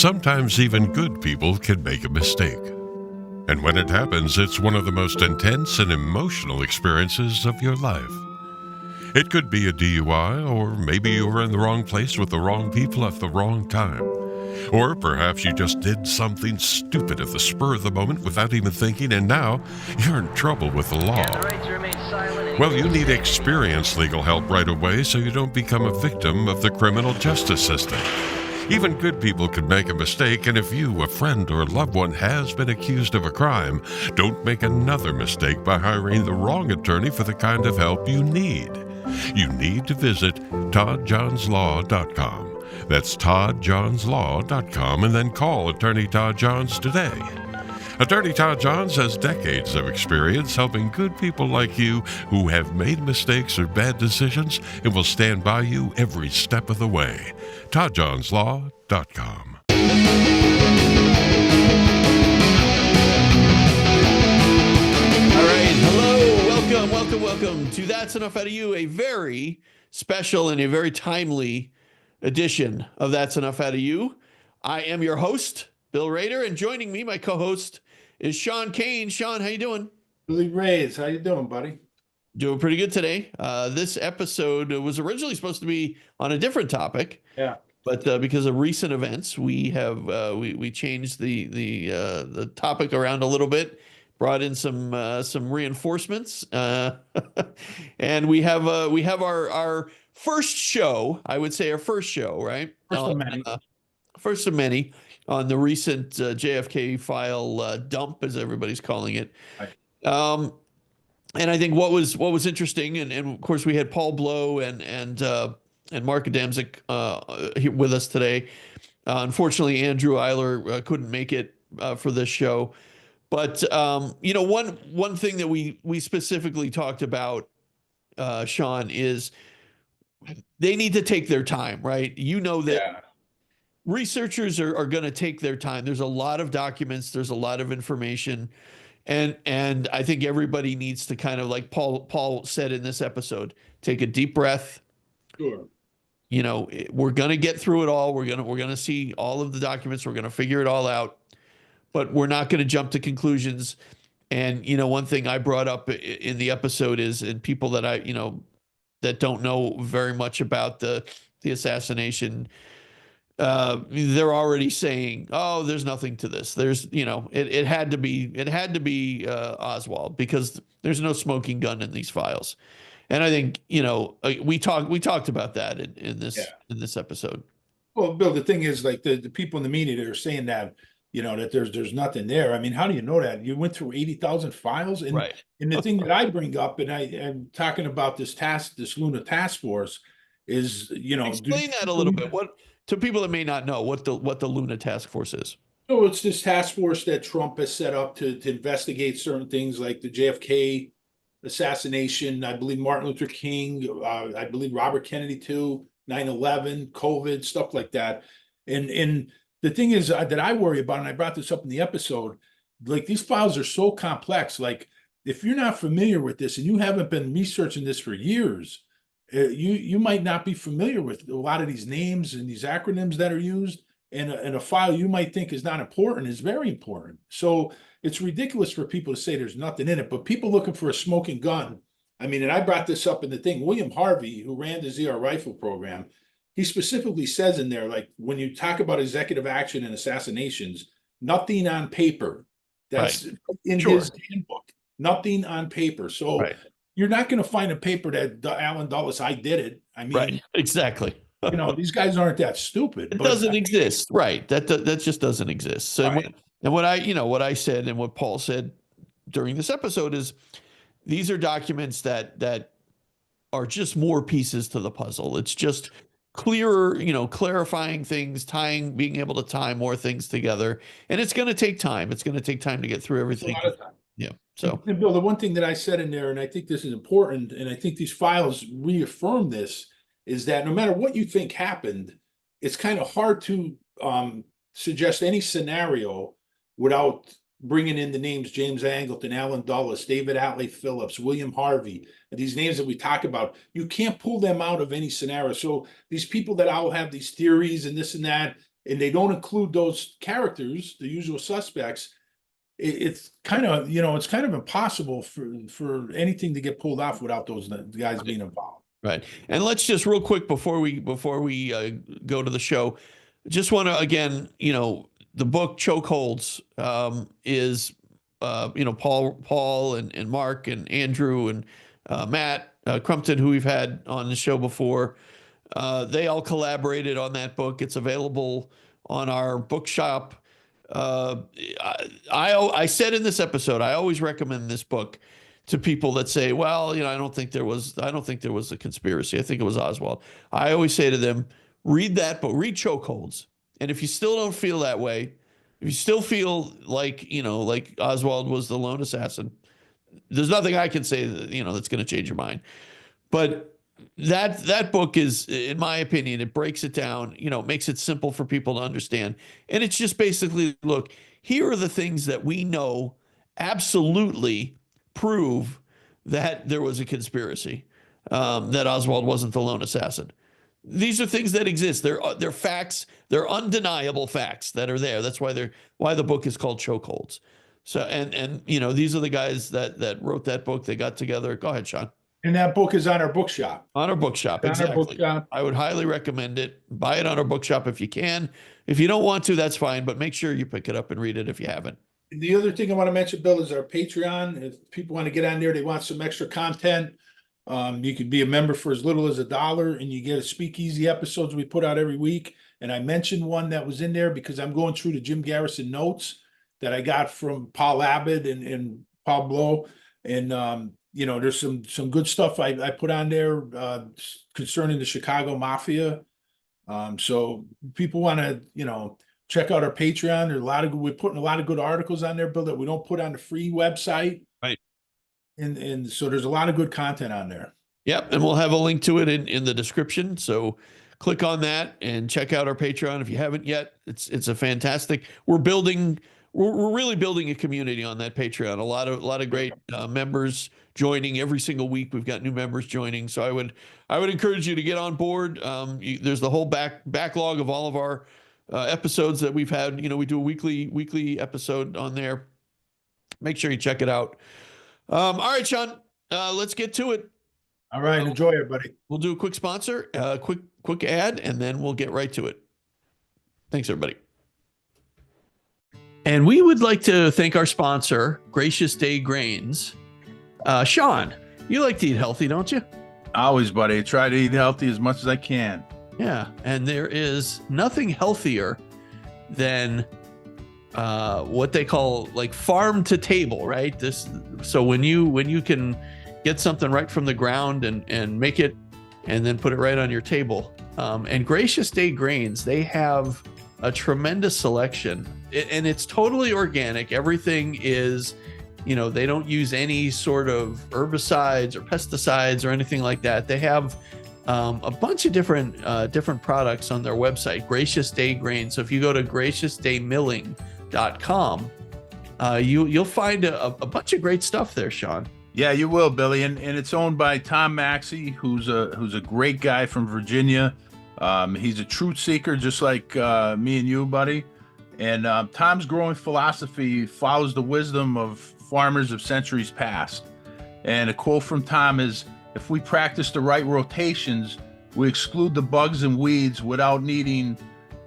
Sometimes even good people can make a mistake. And when it happens, it's one of the most intense and emotional experiences of your life. It could be a DUI, or maybe you were in the wrong place with the wrong people at the wrong time. Or perhaps you just did something stupid at the spur of the moment without even thinking, and now you're in trouble with the law. Well, you need experienced legal help right away so you don't become a victim of the criminal justice system. Even good people can make a mistake, and if you, a friend, or a loved one has been accused of a crime, don't make another mistake by hiring the wrong attorney for the kind of help you need. You need to visit toddjohnslaw.com. That's toddjohnslaw.com, and then call Attorney Todd Johns today. Attorney Todd Johns has decades of experience helping good people like you who have made mistakes or bad decisions and will stand by you every step of the way. toddjohnslaw.com. All right, hello, welcome to That's Enough Out of You, a very special and a very timely edition of That's Enough Out of You. I am your host, Bill Rader, and joining me, my co-host, is Sean Kane. Sean, how you doing? Billy Rays, how you doing, buddy? Doing pretty good today. This episode was originally supposed to be on a different topic. Yeah. But because of recent events, we have we changed the topic around a little bit, brought in some reinforcements, and we have our first show. I would say our first show, right? First of many. First of many on the recent JFK file dump, as everybody's calling it. Right. And I think what was interesting, and of course we had Paul Bleau and Mark Adamczyk here with us today. Unfortunately, Andrew Eiler couldn't make it for this show. But one thing that we specifically talked about, Sean, is they need to take their time, right? You know that researchers are going to take their time. There's a lot of documents. There's a lot of information. And I think everybody needs to kind of, like Paul said in this episode, take a deep breath. Sure. You know, we're going to get through it all. We're going to see all of the documents. We're going to figure it all out. But we're not going to jump to conclusions. And, one thing I brought up in the episode is, and people that that don't know very much about the assassination, they're already saying, "Oh, there's nothing to this." There's, it had to be Oswald, because there's no smoking gun in these files. And I think, we talked about that in this episode. Well, Bill, the thing is, like the people in the media that are saying that, that there's nothing there. I mean, how do you know that? You went through 80,000 files, and right. And the thing that I bring up, and I'm talking about this Luna task force, is explain that a little bit. What, to people that may not know what the Luna task force is. So it's this task force that Trump has set up to investigate certain things like the JFK assassination, I believe Martin Luther King, I believe Robert Kennedy too, 9/11, COVID, stuff like that. And the thing is that I worry about, and I brought this up in the episode, like these files are so complex. Like if you're not familiar with this and you haven't been researching this for years, you might not be familiar with a lot of these names and these acronyms that are used. And a file you might think is not important is very important. So it's ridiculous for people to say there's nothing in it, but people looking for a smoking gun. I mean, and I brought this up in the thing, William Harvey, who ran the ZR rifle program, he specifically says in there, like when you talk about executive action and assassinations, nothing on paper. That's right. In his handbook, nothing on paper. So you're not going to find a paper that Alan Dulles, I did it. I mean, right. Exactly. These guys aren't that stupid. It doesn't exist. Right. That just doesn't exist. So, right. And what I said and what Paul said during this episode is these are documents that are just more pieces to the puzzle. It's just clearer, clarifying things, being able to tie more things together. And it's going to take time. It's going to take time to get through everything. A lot of time. Yeah. So, and Bill, the one thing that I said in there, and I think this is important, and I think these files reaffirm this, is that no matter what you think happened, it's kind of hard to suggest any scenario without bringing in the names James Angleton, Alan Dulles, David Atlee Phillips, William Harvey, these names that we talk about. You can't pull them out of any scenario. So these people that all have these theories and this and that, and they don't include those characters, the usual suspects, it's kind of, it's kind of impossible for anything to get pulled off without those guys being involved. Right. And let's just real quick before we go to the show, just want to, again, the book Chokeholds is, Paul and Mark and Andrew and Matt Crumpton, who we've had on the show before. They all collaborated on that book. It's available on our bookshop. I said in this episode, I always recommend this book to people that say, well, I don't think there was a conspiracy. I think it was Oswald. I always say to them, read that book, read Chokeholds. And if you still don't feel that way, if you still feel like, like Oswald was the lone assassin, there's nothing I can say that, that's going to change your mind. But that book is, in my opinion, it breaks it down, makes it simple for people to understand. And it's just basically, look, here are the things that we know absolutely prove that there was a conspiracy, that Oswald wasn't the lone assassin. These are things that exist. They're facts. They're undeniable facts that are there. That's why the book is called Chokeholds. So, and these are the guys that wrote that book. They got together. Go ahead, Sean. And that book is on our bookshop. On our bookshop, exactly. On our bookshop. I would highly recommend it. Buy it on our bookshop if you can. If you don't want to, that's fine, but make sure you pick it up and read it if you haven't. The other thing I want to mention, Bill, is our Patreon. If people want to get on there, they want some extra content. You could be a member for as little as $1, and you get a speakeasy episodes we put out every week. And I mentioned one that was in there because I'm going through the Jim Garrison notes that I got from Paul Abbott and Paul Bleau. And, there's some good stuff I put on there concerning the Chicago Mafia. So people want to, check out our Patreon. There's we're putting a lot of good articles on there, Bill, that we don't put on the free website. Right. And so there's a lot of good content on there. Yep. And we'll have a link to it in the description. So click on that and check out our Patreon if you haven't yet. It's a fantastic, we're really building a community on that Patreon. A lot of great members joining every single week. We've got new members joining. So I would encourage you to get on board. There's the whole backlog of all of our episodes that we've had. We do a weekly episode on there. Make sure you check it out. All right, Sean, let's get to it. All right. Enjoy, everybody. We'll do a quick sponsor, quick ad, and then we'll get right to it. Thanks, everybody. And we would like to thank our sponsor, Gracious Day Grains. Sean, you like to eat healthy, don't you? Always, buddy. I try to eat healthy as much as I can. Yeah, and there is nothing healthier than what they call like farm to table, right? So when you can get something right from the ground and make it and then put it right on your table. And Gracious Day Grains, they have a tremendous selection, and it's totally organic. Everything is, they don't use any sort of herbicides or pesticides or anything like that. They have a bunch of different products on their website, Gracious Day Grains. So if you go to graciousdaymilling.com, you'll find a bunch of great stuff there, Sean. Yeah, you will, Billy. And it's owned by Tom Maxey, who's a great guy from Virginia. He's a truth seeker, just like me and you, buddy. And Tom's growing philosophy follows the wisdom of farmers of centuries past. And a quote from Tom is, "If we practice the right rotations, we exclude the bugs and weeds without needing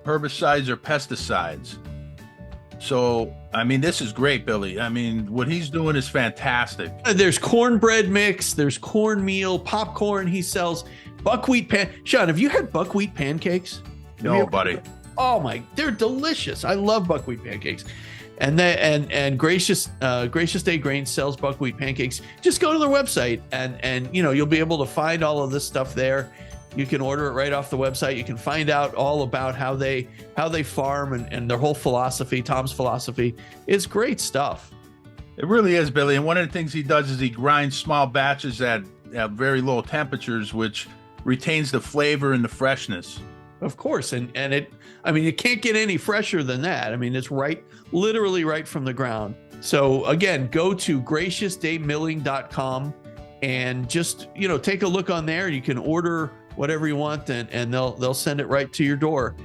herbicides or pesticides." So, this is great, Billy. What he's doing is fantastic. There's cornbread mix, there's cornmeal, popcorn he sells, buckwheat Sean, have you had buckwheat pancakes? No, buddy. Oh they're delicious. I love buckwheat pancakes. And Gracious Day Grains sells buckwheat pancakes. Just go to their website and you'll be able to find all of this stuff there. You can order it right off the website. You can find out all about how they farm and their whole philosophy, Tom's philosophy. It's great stuff. It really is, Billy. And one of the things he does is he grinds small batches at very low temperatures, which retains the flavor and the freshness. Of course. And it can't get any fresher than that. It's literally right from the ground. So again, go to graciousdaymilling.com and just, take a look on there. You can order whatever you want and they'll send it right to your door.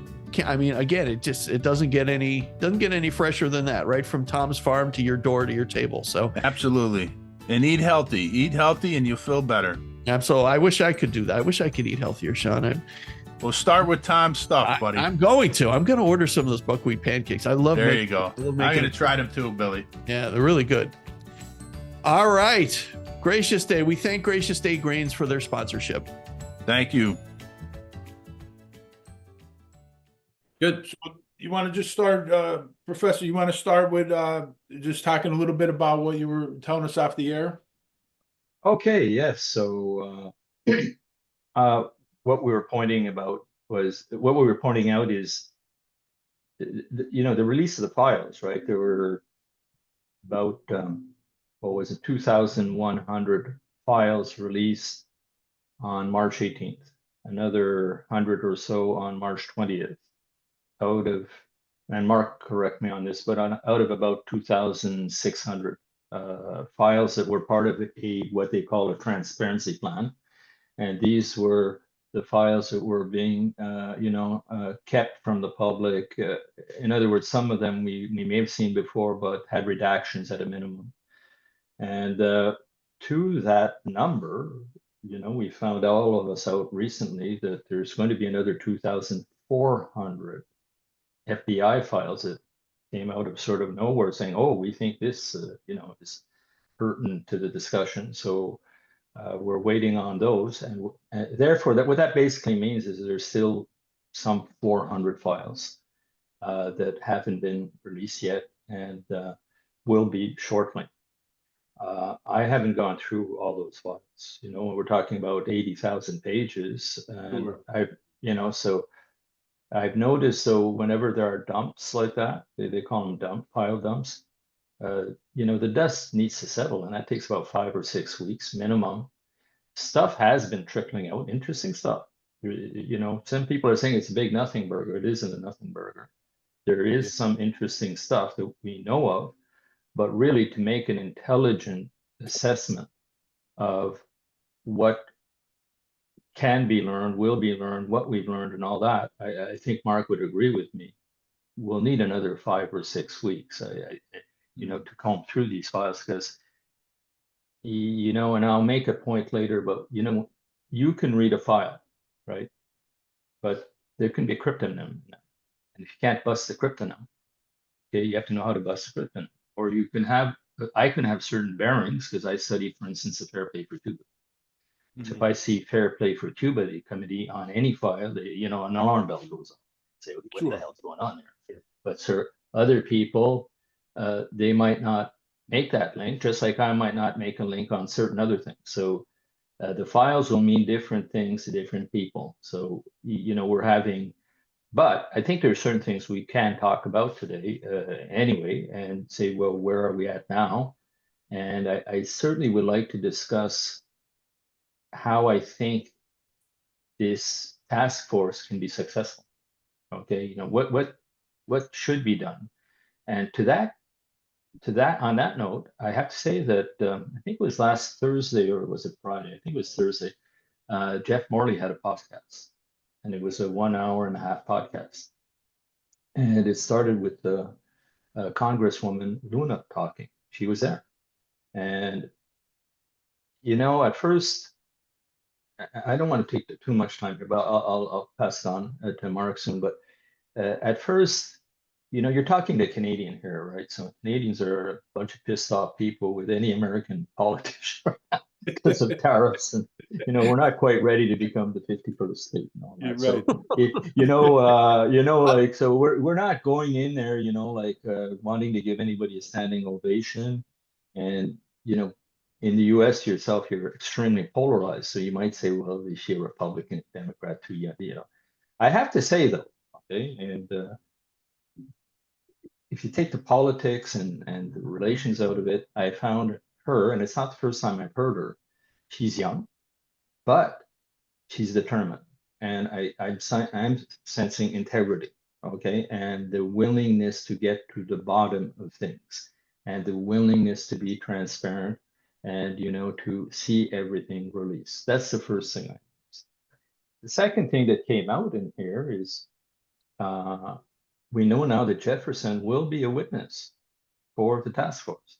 I mean, again, it doesn't get any fresher than that, right? From Tom's farm to your door to your table. So Absolutely. And eat healthy and you'll feel better. absolutely. I wish I could do that. I wish I could eat healthier, Sean. We'll start with Tom's stuff, buddy. I'm going to order some of those buckwheat pancakes. I love There you go. I love I'm making going to try them too, Billy. Yeah, they're really good. All right. Gracious Day. We thank Gracious Day Grains for their sponsorship. Thank you. Good. So you want to just start, Professor, you want to start with just talking a little bit about what you were telling us off the air? Okay, yes. So what we were pointing out is the release of the files, right? There were about 2,100 files released on March 18th, another 100 or so on March 20th, out of, and Mark, correct me on this, but out of about 2,600 files that were part of what they call a transparency plan. And these were the files that were being, kept from the public. In other words, some of them we may have seen before, but had redactions at a minimum. And to that number, we found all of us out recently that there's going to be another 2,400 FBI files that came out of sort of nowhere saying, oh, we think this, is pertinent to the discussion. So we're waiting on those. And therefore, what that basically means is there's still some 400 files that haven't been released yet and will be shortly. I haven't gone through all those files. We're talking about 80,000 pages. And so I've noticed, so whenever there are dumps like that, they call them file dumps, the dust needs to settle, and that takes about 5 or 6 weeks minimum. Stuff has been trickling out, interesting stuff. Some people are saying it's a big nothing burger. It isn't a nothing burger. There is some interesting stuff that we know of, but really to make an intelligent assessment of what can be learned, will be learned, what we've learned and all that, I think Mark would agree with me. We'll need another 5 or 6 weeks, to comb through these files because, and I'll make a point later, but, you can read a file, right? But there can be a cryptonym. And if you can't bust the cryptonym, okay, you have to know how to bust the cryptonym. Or I can have certain bearings because I study, for instance, the fair play for tuba. So if I see fair play for tuba committee on any file, an alarm bell goes off. Say, what the hell's going on there? But other people, they might not make that link, just like I might not make a link on certain other things. So the files will mean different things to different people. So, but I think there are certain things we can talk about today anyway, and say, well, where are we at now? And I certainly would like to discuss how I think this task force can be successful. Okay, what should be done? And on that note, I have to say that I think it was last Thursday, or was it Friday? I think it was Thursday. Jeff Morley had a podcast, and it was a 1 hour and a half podcast. And it started with the Congresswoman Luna talking. She was there. And, at first, I don't want to take too much time here, but I'll pass it on to Mark soon. But at first, you're talking to a Canadian here, right? So Canadians are a bunch of pissed off people with any American politician because of tariffs, and we're not quite ready to become the 51st state and all that. Right. So so we're not going in there, wanting to give anybody a standing ovation, and in the U.S. yourself, you're extremely polarized. So you might say, well, is she a Republican, Democrat too? Yeah, I have to say though, okay, and if you take the politics and the relations out of it, I found her, and it's not the first time I've heard her. She's young, but she's determined, and I'm sensing integrity, okay, and the willingness to get to the bottom of things, and the willingness to be transparent, and to see everything released. That's the first thing I noticed. The second thing that came out in here is we know now that Jefferson will be a witness for the task force.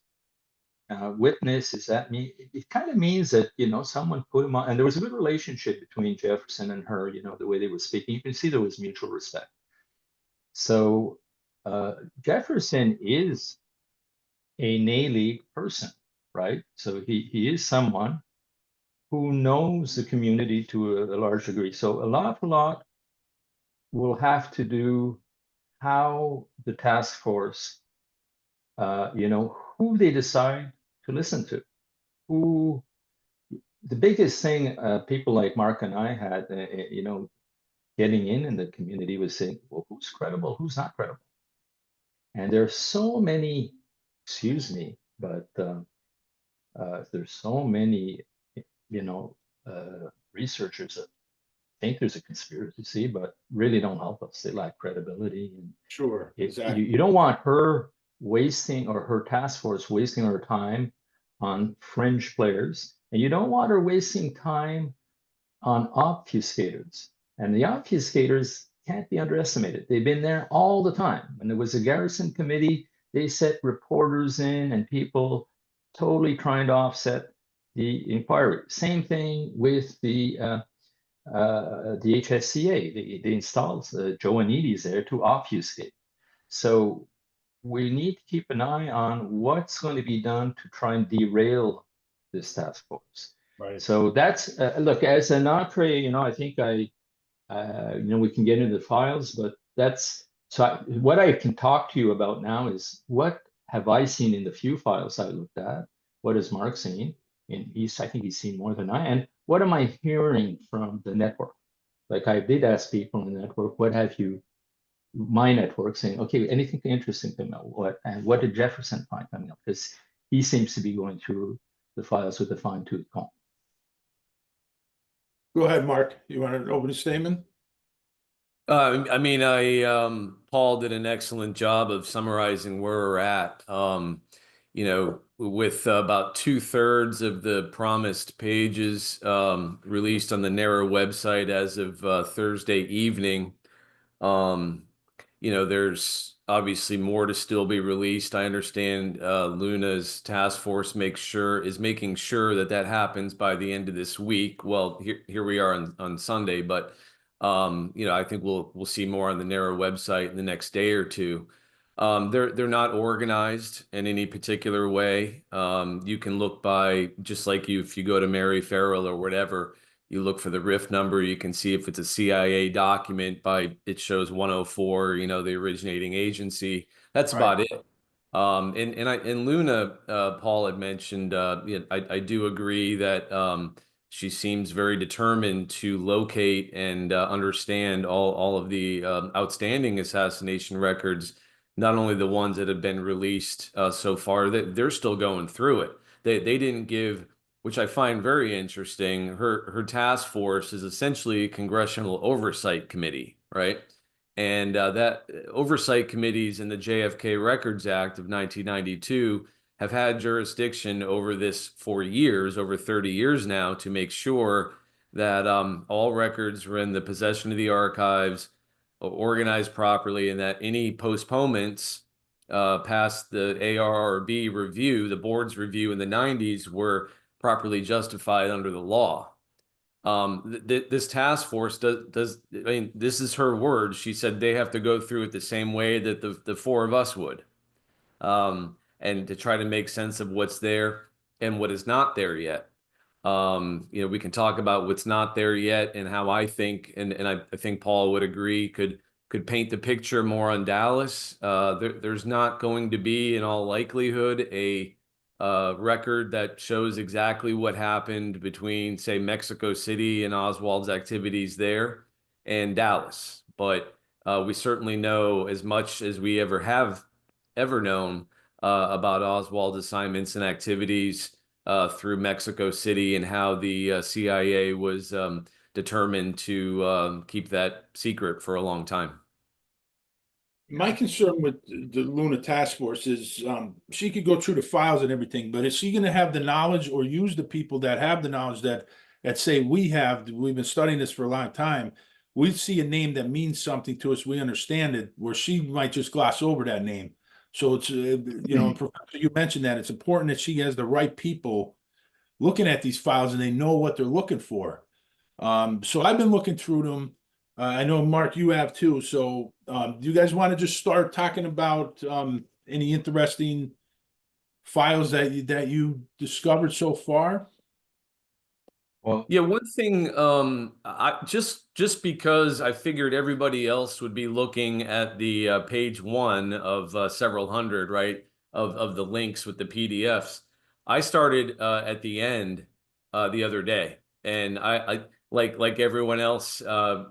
Witness, is that mean? It kind of means that, you know, someone put him on, and there was a good relationship between Jefferson and her, you know, the way they were speaking. You can see there was mutual respect. So Jefferson is a Navy person, right? So he is someone who knows the community to a large degree. So a lot will have to do how the task force, you know, who they decide to listen to. Who, the biggest thing people like Mark and I had, you know, getting in the community was saying, well, who's credible, who's not credible? And there's so many, excuse me, but there's so many, you know, researchers that think there's a conspiracy, but really don't help us. They lack credibility. And Sure, exactly. you don't want her wasting, or her task force wasting her time on fringe players, and you don't want her wasting time on obfuscators. And the obfuscators can't be underestimated. They've been there all the time. When there was a Garrison committee, they set reporters in and people totally trying to offset the inquiry. Same thing with the HSCA. They installed Joe Anides there to obfuscate. So we need to keep an eye on what's going to be done to try and derail this task force. Right. So that's look, as an entree, you know, I think you know, we can get into the files, but that's what I can talk to you about now is what have I seen in the few files I looked at? What has Mark seen? And I think he's seen more than I. And what am I hearing from the network? Like I did ask people in the network, what have you? My network saying, okay, anything interesting coming out? What did Jefferson find coming up? Because he seems to be going through the files with a fine-tooth comb. Go ahead, Mark. You want to open a statement? I mean, Paul did an excellent job of summarizing where we're at. You know, with about 2/3 of the promised pages released on the NARA website as of Thursday evening. You know, there's obviously more to still be released. I understand Luna's task force is making sure that that happens by the end of this week. Well, here we are on Sunday, but you know, I think we'll see more on the NARA website in the next day or two. They're not organized in any particular way. You can look by, just like if you go to Mary Farrell or whatever, you look for the RIF number, you can see if it's a CIA document by, it shows 104, you know, the originating agency. That's about it. And Luna, Paul had mentioned, you know, I do agree that she seems very determined to locate and understand all of the outstanding assassination records, not only the ones that have been released so far, that they're still going through it. They didn't give, which I find very interesting. Her task force is essentially a congressional oversight committee, right? And that oversight committees in the JFK Records Act of 1992 have had jurisdiction over this for years, over 30 years now, to make sure that all records are in the possession of the archives, organized properly, and that any postponements past the ARRB review, the board's review in the 90s, were properly justified under the law. This task force does, I mean, this is her words. She said they have to go through it the same way that the four of us would, and to try to make sense of what's there and what is not there yet. You know, we can talk about what's not there yet and how I think, and I think Paul would agree, could paint the picture more on Dallas. There's not going to be, in all likelihood, a record that shows exactly what happened between, say, Mexico City and Oswald's activities there and Dallas. But we certainly know as much as we have ever known about Oswald's assignments and activities through Mexico City, and how the CIA was determined to keep that secret for a long time. My concern with the Luna task force is she could go through the files and everything, but is she going to have the knowledge, or use the people that have the knowledge that say we've been studying this for a long time? we see a name that means something to us, we understand it, where she might just gloss over that name. So it's, Professor, you mentioned that it's important that she has the right people looking at these files and they know what they're looking for. So I've been looking through them. I know, Mark, you have too. So do you guys want to just start talking about any interesting files that you discovered so far? Well, Yeah, one thing, I just because I figured everybody else would be looking at the page one of several hundred, right, of the links with the PDFs. I started at the end the other day, and I like everyone else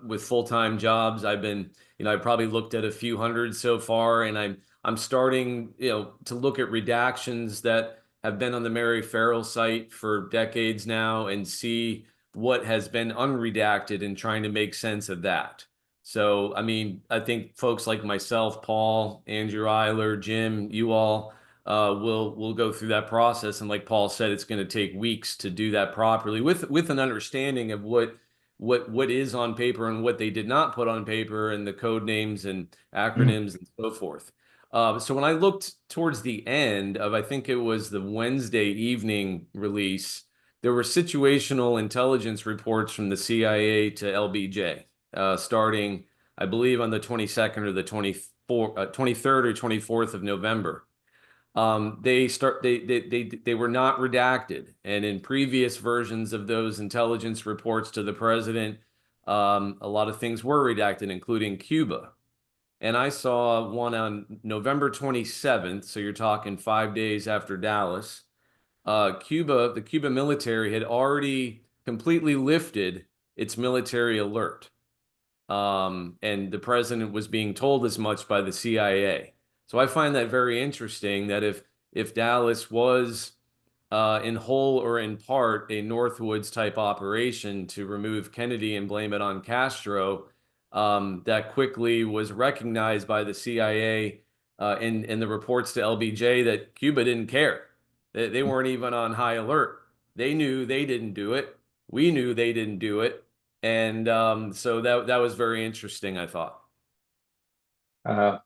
with full-time jobs, I've been, I probably looked at a few hundred so far, and I'm starting, to look at redactions that have been on the Mary Farrell site for decades now and see what has been unredacted and trying to make sense of that. So, I mean, I think folks like myself, Paul, Andrew Eiler, Jim, you all will go through that process. And like Paul said, it's going to take weeks to do that properly with an understanding of what is on paper and what they did not put on paper and the code names and acronyms and so forth. So when I looked towards the end of, I think it was the Wednesday evening release, there were situational intelligence reports from the CIA to LBJ, starting, I believe, on the 22nd or the 23rd or 24th of November. They were not redacted, and in previous versions of those intelligence reports to the president, a lot of things were redacted, including Cuba. And I saw one on November 27th, so you're talking 5 days after Dallas. The Cuba military had already completely lifted its military alert. And the president was being told as much by the CIA. So I find that very interesting that if Dallas was in whole or in part a Northwoods type operation to remove Kennedy and blame it on Castro, that quickly was recognized by the CIA in the reports to LBJ that Cuba didn't care. They weren't even on high alert. They knew they didn't do it. We knew they didn't do it. And so that was very interesting, I thought. a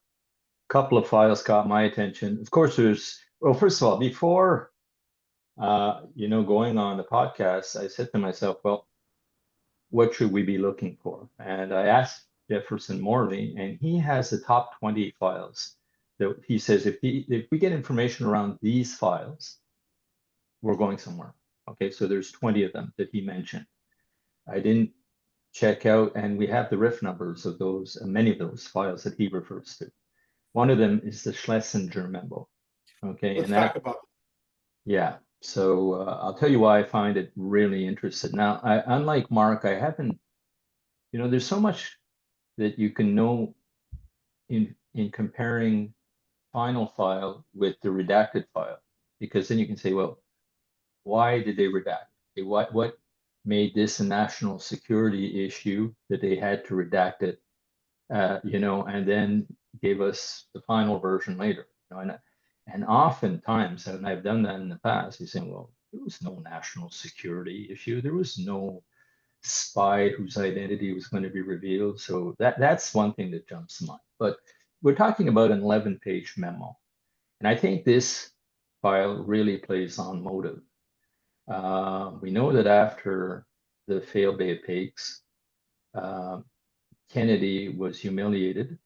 couple of files caught my attention. Of course, well, first of all, before going on the podcast, I said to myself, well, what should we be looking for? And I asked Jefferson Morley, and he has the top 20 files that he says if we get information around these files, we're going somewhere. Okay, so there's 20 of them that he mentioned. I didn't check out, and we have the RIF numbers of those, many of those files that he refers to. One of them is the Schlesinger memo. Okay, Let's and talk about yeah. So I'll tell you why I find it really interesting. Now, unlike Mark, I haven't, there's so much that you can know in comparing final file with the redacted file, because then you can say, well, why did they redact? Okay, what made this a national security issue that they had to redact it, and then gave us the final version later. And oftentimes, and I've done that in the past, you say, well, there was no national security issue. There was no spy whose identity was going to be revealed. So that's one thing that jumps to mind. But we're talking about an 11-page memo. And I think this file really plays on motive. We know that after the failed Bay of Pigs, Kennedy was humiliated,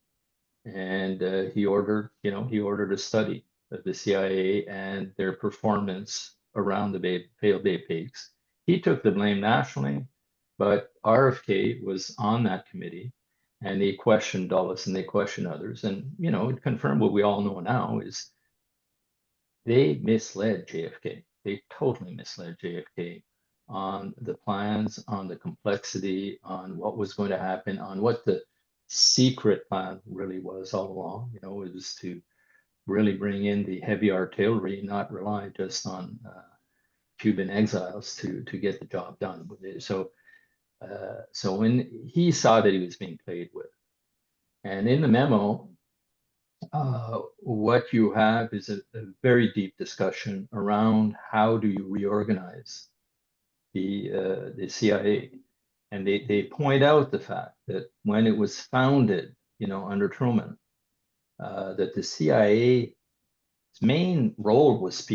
and he ordered a study of the CIA and their performance around the failed Bay of Pigs. He took the blame nationally, but RFK was on that committee, and they questioned Dulles and they questioned others, and it confirmed what we all know now is they misled JFK. They totally misled JFK on the plans, on the complexity, on what was going to happen, on what the secret plan really was all along. It was to really bring in the heavy artillery, not rely just on Cuban exiles to get the job done. So when he saw that he was being played with, and in the memo, what you have is a very deep discussion around how do you reorganize the CIA. And they point out the fact that when it was founded, under Truman, that the CIA's main role was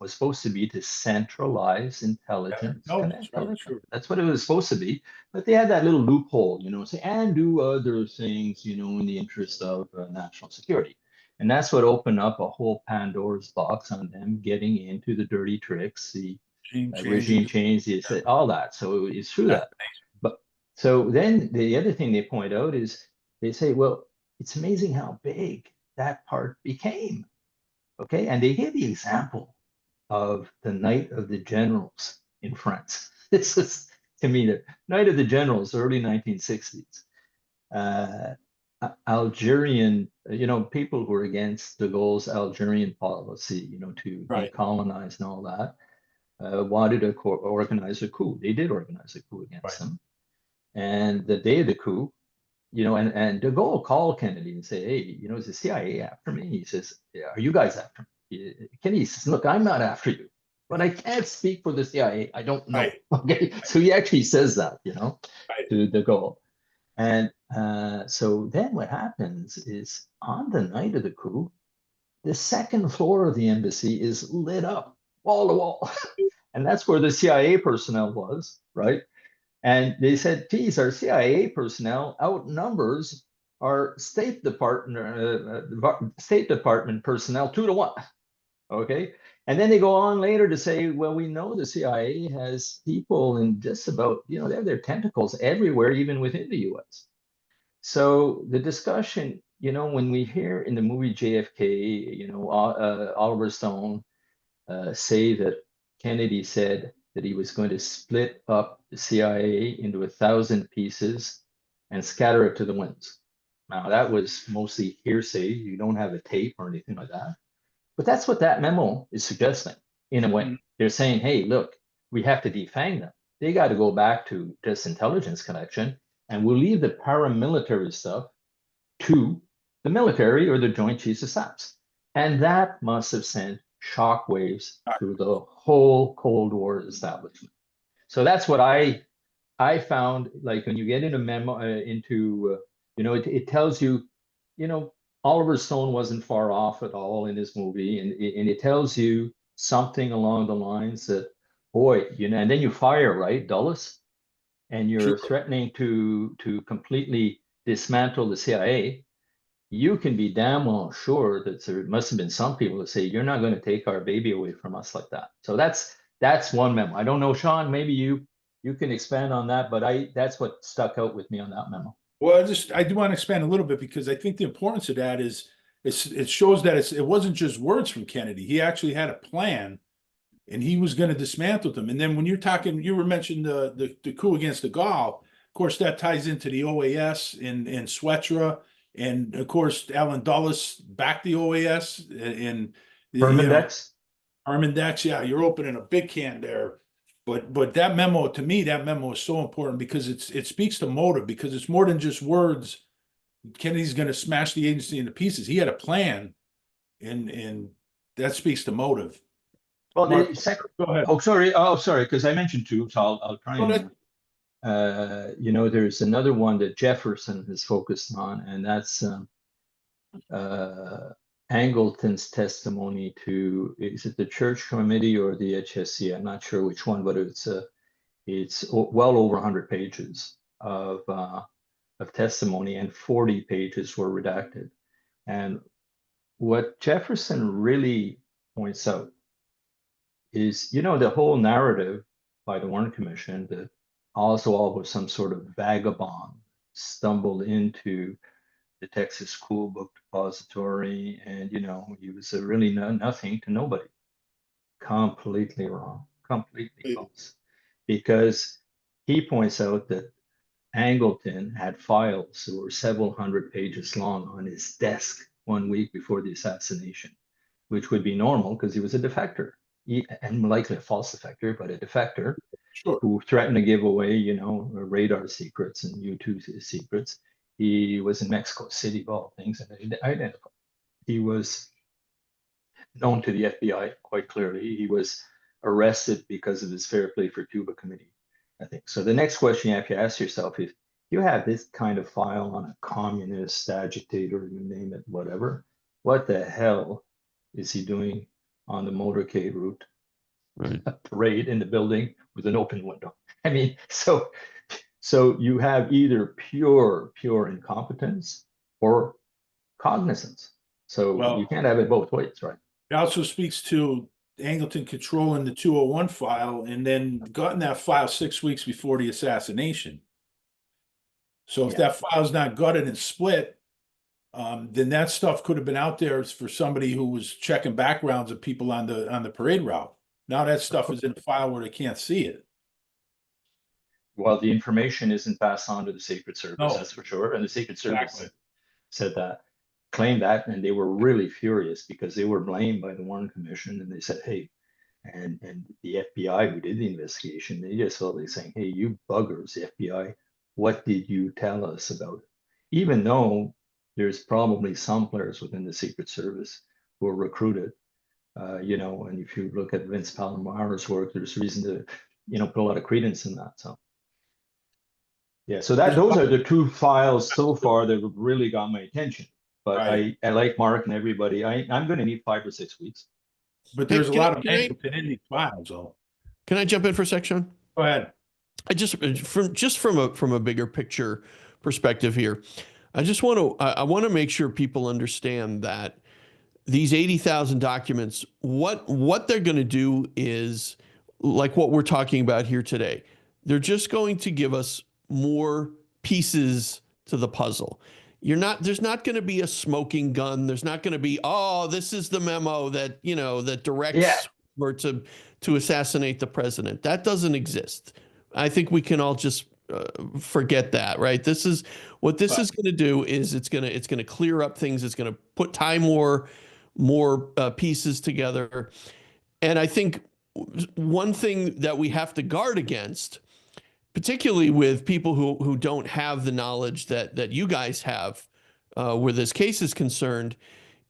supposed to be to centralize intelligence. No, that's right, sure. That's what it was supposed to be. But they had that little loophole, say, and do other things, in the interest of national security. And that's what opened up a whole Pandora's box on them getting into the dirty tricks, the regime change, all that. So it's through that. But so then the other thing they point out is they say, well, it's amazing how big that part became. Okay, and they give the example of the Night of the Generals in France. This is, to me, the Night of the Generals, early 1960s. Algerian, people who were against de Gaulle's Algerian policy, to decolonize and all that, wanted to organize a coup. They did organize a coup against them. And the day of the coup, and de Gaulle called Kennedy and say, hey, is the CIA after me? He says, yeah, are you guys after me? Kennedy says, look, I'm not after you, but I can't speak for the CIA. I don't know. Right. Okay, so he actually says that, to de Gaulle. And so then what happens is on the night of the coup, the second floor of the embassy is lit up wall to wall. And that's where the CIA personnel was, right? And they said, geez, our CIA personnel outnumbers our State Department personnel 2 to 1. Okay. And then they go on later to say, well, we know the CIA has people in just about, they have their tentacles everywhere, even within the US. So the discussion, when we hear in the movie JFK, Oliver Stone say that Kennedy said that he was going to split up the CIA into 1,000 pieces and scatter it to the winds. Now, that was mostly hearsay. You don't have a tape or anything like that. But that's what that memo is suggesting, in a way. They're saying, hey, look, we have to defang them. They got to go back to just intelligence collection, and we'll leave the paramilitary stuff to the military or the Joint Chiefs of Staff. And that must have sent shockwaves through the whole Cold War establishment. So that's what I found. Like when you get into it tells you, Oliver Stone wasn't far off at all in this movie, and it tells you something along the lines that, boy, and then you fire, right, Dulles, and you're threatening to completely dismantle the CIA. You can be damn well sure that there must have been some people that say, you're not going to take our baby away from us like that. So that's one memo. I don't know, Sean, maybe you can expand on that, but that's what stuck out with me on that memo. Well, I do want to expand a little bit, because I think the importance of that is it shows that it wasn't just words from Kennedy. He actually had a plan, and he was going to dismantle them. And then when you're talking, you were mentioning the coup against de Gaulle. Of course, that ties into the OAS and Swetra. And of course, Alan Dulles backed the OAS and Armandex. Yeah, you're opening a big can there. But that memo, to me, is so important, because it speaks to motive, because it's more than just words. Kennedy's going to smash the agency into pieces. He had a plan, and that speaks to motive. Well, Mark, go ahead. Oh, sorry, because I mentioned two, so I'll try and. There's another one that Jefferson has focused on, and that's Angleton's testimony to, is it the Church Committee or the HSC? I'm not sure which one, but it's well over 100 pages of testimony, and 40 pages were redacted. And what Jefferson really points out is, the whole narrative by the Warren Commission that Oswald was some sort of vagabond, stumbled into the Texas School Book Depository, and he was really nothing to nobody. Completely wrong, completely false. Because he points out that Angleton had files that were several hundred pages long on his desk 1 week before the assassination, which would be normal because he was a defector, and likely a false defector, but a defector. Sure. Who threatened to give away, radar secrets and U2 secrets. He was in Mexico City, of all things, and identified. He was known to the FBI quite clearly. He was arrested because of his Fair Play for Cuba committee. I think. So the next question you have to ask yourself, if you have this kind of file on a communist, agitator, you name it, whatever, what the hell is he doing on the motorcade route, Right. a parade in the building with an open window? I mean, so you have either pure incompetence or cognizance. So Well, you can't have it both ways, right? it also speaks to Angleton controlling the 201 file and then gotten that file 6 weeks before the assassination. So if that file's not gutted and split, then that stuff could have been out there for somebody who was checking backgrounds of people on the parade route. Now that stuff is in a file where they can't see it. Well, the information isn't passed on to the Secret Service, No. that's for sure. And the Secret Service Exactly. said that, claimed that, and they were really furious because they were blamed by the Warren Commission, and they said, hey, and the FBI who did the investigation, they just felt like saying, hey, you buggers, the FBI, what did you tell us about it? Even though there's probably some players within the Secret Service who are recruited, you know, and if you look at Vince Palomaro's work, there's reason to, you know, put a lot of credence in that. So yeah, so those are the two files so far that have really got my attention. But Right. I like Mark and everybody. I'm going to need 5 or 6 weeks. But Hey, there's a can lot I- of can I- Angleton in these files, though. Can I jump in for a section? Go ahead. I just from a bigger picture perspective here, I want to make sure people understand that these 80,000 documents, what they're going to do is like what we're talking about here today. They're just going to give us more pieces to the puzzle. There's not going to be a smoking gun. There's not going to be, oh, this is the memo that, you know, that directs or to assassinate the president. That doesn't exist. I think we can all just forget that, right? This is what this is going to do is it's going to clear up things. It's going to tie more pieces together. And I think one thing that we have to guard against, particularly with people who don't have the knowledge that you guys have where this case is concerned,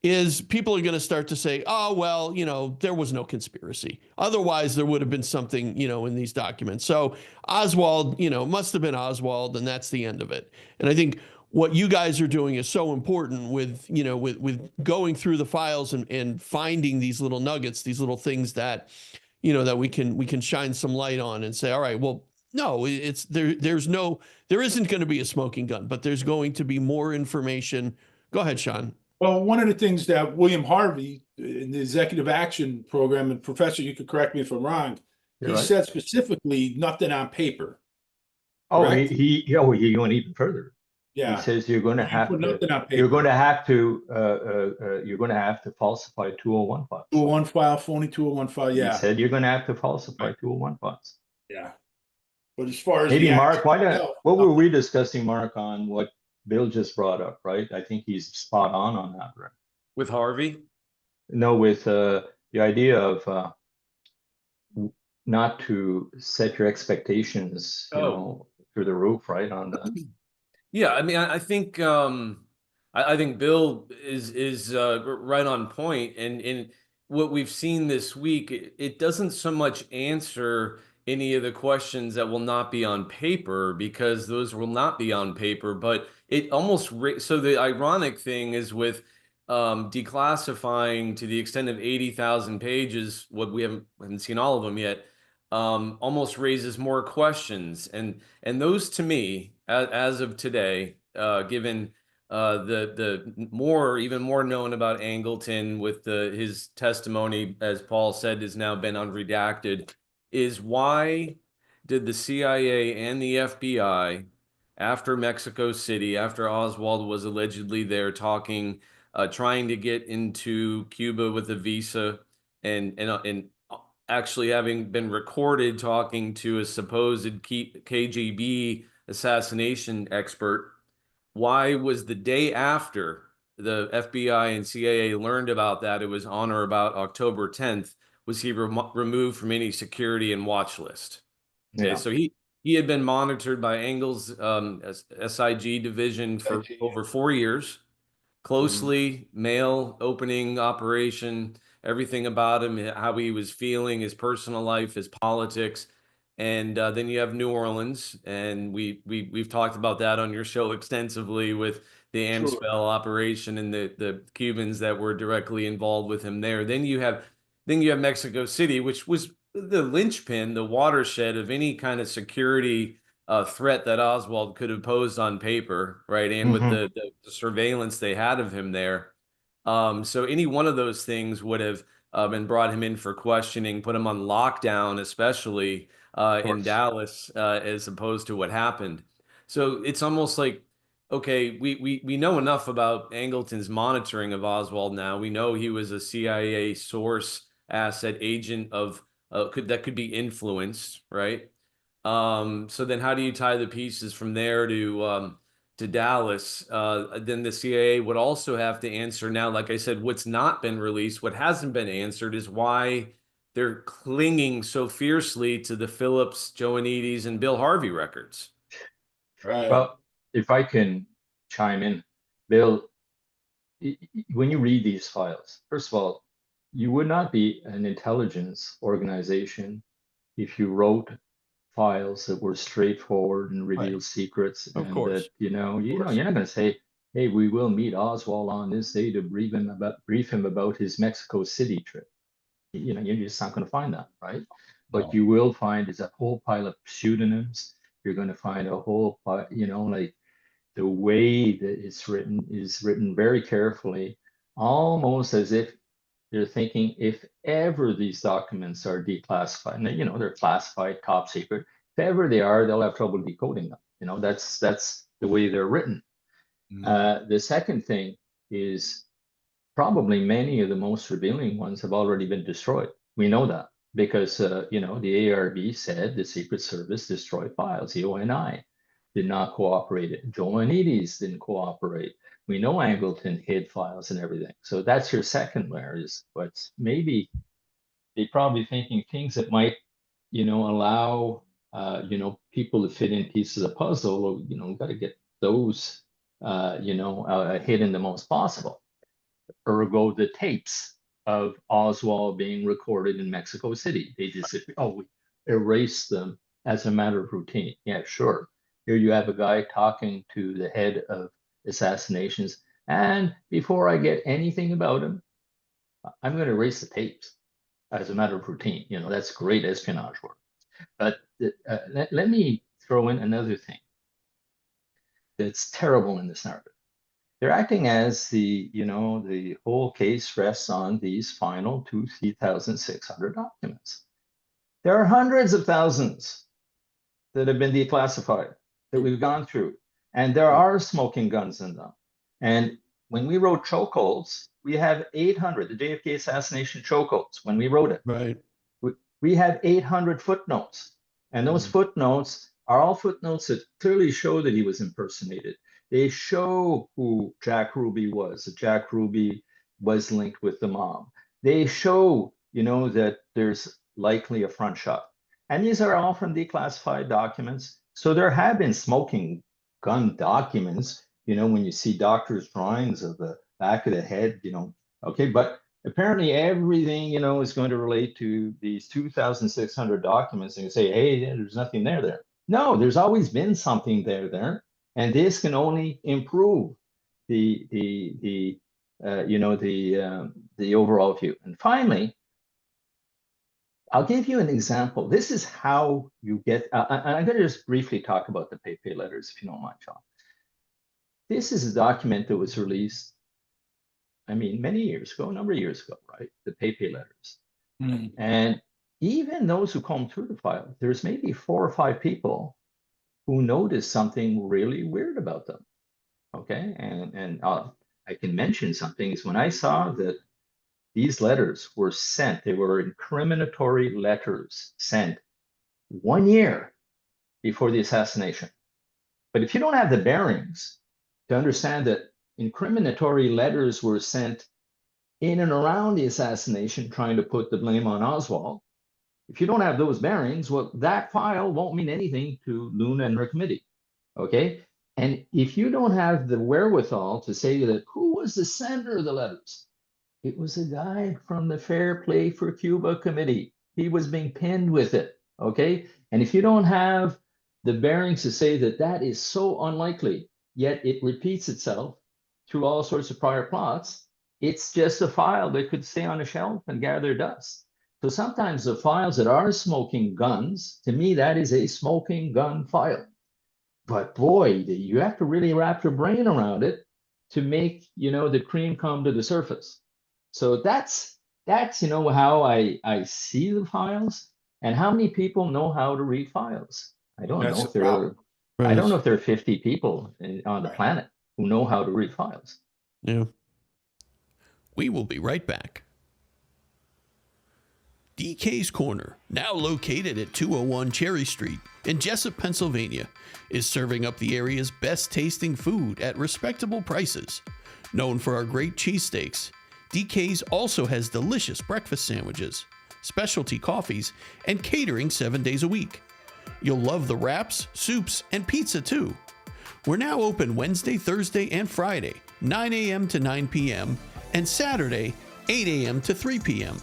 is people are going to start to say, oh, well, you know, there was no conspiracy. Otherwise, there would have been something, you know, in these documents. So Oswald, you know, must have been Oswald, and that's the end of it. And I think what you guys are doing is so important with, you know, with going through the files and finding these little nuggets, these little things that, you know, that we can shine some light on and say, all right, well, no, there isn't going to be a smoking gun, but there's going to be more information. Go ahead, Sean. Well, one of the things that William Harvey in the executive action program, and Professor, you could correct me if I'm wrong, he said specifically nothing on paper. Oh, correct? he went even further. Yeah. He says you're going to have Put nothing on to, paper. you're going to have to falsify 201 files. 201 file, phony 201 file, yeah. He said you're going to have to falsify 201 files. Yeah. But as far as Maybe the Mark, action itself, what were we discussing, Mark, on what Bill just brought up, right? I think he's spot on that, right? With Harvey? No, with the idea of not to set your expectations, you know, through the roof, right? On the Yeah, I mean, I think I think Bill is right on point, and what we've seen this week, it doesn't so much answer any of the questions that will not be on paper, because those will not be on paper, but it almost so the ironic thing is with declassifying to the extent of 80,000 pages, what we haven't seen all of them yet, almost raises more questions, and those to me, as of today, given the even more known about Angleton with his testimony, as Paul said, has now been unredacted, is why did the CIA and the FBI, after Mexico City, after Oswald was allegedly there talking, trying to get into Cuba with a visa, and actually having been recorded talking to a supposed KGB assassination expert, why was the day after the FBI and CIA learned about that, it was on or about October 10th, was he removed from any security and watch list? Okay, Yeah. so he had been monitored by Engel's SIG division for over 4 years, closely, mail opening operation, everything about him, how he was feeling, his personal life, his politics. And then you have New Orleans, and we've talked about that on your show extensively with the Amspell operation and the Cubans that were directly involved with him there. Then you have Mexico City, which was the linchpin, the watershed of any kind of security threat that Oswald could have posed on paper, right? And with the surveillance they had of him there. So any one of those things would have been brought him in for questioning, put him on lockdown, especially in Dallas, as opposed to what happened. So it's almost like, okay, we know enough about Angleton's monitoring of Oswald now. We know he was a CIA source, asset, agent of that could be influenced, right? So then how do you tie the pieces from there to Dallas? Then the CIA would also have to answer now, like I said, what's not been released, what hasn't been answered is why they're clinging so fiercely to the Phillips, Joanides, and Bill Harvey records. Right. Well, if I can chime in, Bill, when you read these files, first of all, you would not be an intelligence organization if you wrote files that were straightforward and revealed secrets, Of and course. that you're not going to say, "Hey, we will meet Oswald on this day to brief him about his Mexico City trip." You're just not going to find that, right? But you will find is a whole pile of pseudonyms. You're going to find a whole pile, like the way that it's written is written very carefully, almost as if they're thinking if ever these documents are declassified, and they're classified, top secret. If ever they are, they'll have trouble decoding them. That's the way they're written. The second thing is probably many of the most revealing ones have already been destroyed. We know that because the ARB said the Secret Service destroyed files. The ONI did not cooperate. Joanides didn't cooperate. We know Angleton hid files and everything. So that's your second layer, is what's maybe they probably thinking things that might, allow people to fit in pieces of puzzle. We've got to get those hidden the most possible. Ergo, the tapes of Oswald being recorded in Mexico City. They just said, we erased them as a matter of routine. Yeah, sure. Here you have a guy talking to the head of assassinations. And before I get anything about him, I'm going to erase the tapes as a matter of routine. That's great espionage work. But let me throw in another thing that's terrible in this narrative. They're acting as the whole case rests on these final 3,600 documents. There are hundreds of thousands that have been declassified that we've gone through, and there are smoking guns in them. And when we wrote chokeholds, we have 800, the JFK assassination chokeholds, when we wrote it. Right. We have 800 footnotes, and those footnotes are all footnotes that clearly show that he was impersonated. They show who Jack Ruby was, that Jack Ruby was linked with the mob. They show, that there's likely a front shot. And these are all from declassified documents. So there have been smoking gun documents, when you see doctors' drawings of the back of the head, okay, but apparently everything, is going to relate to these 2,600 documents, and you say, hey, there's nothing there. No, there's always been something there. And this can only improve the overall view. And finally, I'll give you an example. This is how you get. And I'm going to just briefly talk about the Pepe letters, if you don't mind, John. This is a document that was released, many years ago, a number of years ago, right? The Pepe letters. And even those who comb through the file, there's maybe 4 or 5 people who noticed something really weird about them. Okay, and I can mention some things. When I saw that these letters were sent, they were incriminatory letters sent 1 year before the assassination. But if you don't have the bearings to understand that incriminatory letters were sent in and around the assassination, trying to put the blame on Oswald, if you don't have those bearings, well, that file won't mean anything to Luna and her committee, okay? And if you don't have the wherewithal to say that, who was the sender of the letters? It was a guy from the Fair Play for Cuba committee. He was being pinned with it, okay? And if you don't have the bearings to say that that is so unlikely, yet it repeats itself through all sorts of prior plots, it's just a file that could stay on a shelf and gather dust. So sometimes the files that are smoking guns, to me, that is a smoking gun file. But boy, you have to really wrap your brain around it to make, the cream come to the surface. So that's how I see the files, and how many people know how to read files. I don't That's know the if there problem. are, I don't know if there are 50 people on the Right. planet who know how to read files. Yeah. We will be right back. DK's Corner, now located at 201 Cherry Street in Jessup, Pennsylvania, is serving up the area's best tasting food at respectable prices. Known for our great cheesesteaks, DK's also has delicious breakfast sandwiches, specialty coffees, and catering 7 days a week. You'll love the wraps, soups, and pizza too. We're now open Wednesday, Thursday, and Friday, 9 a.m. to 9 p.m., and Saturday, 8 a.m. to 3 p.m.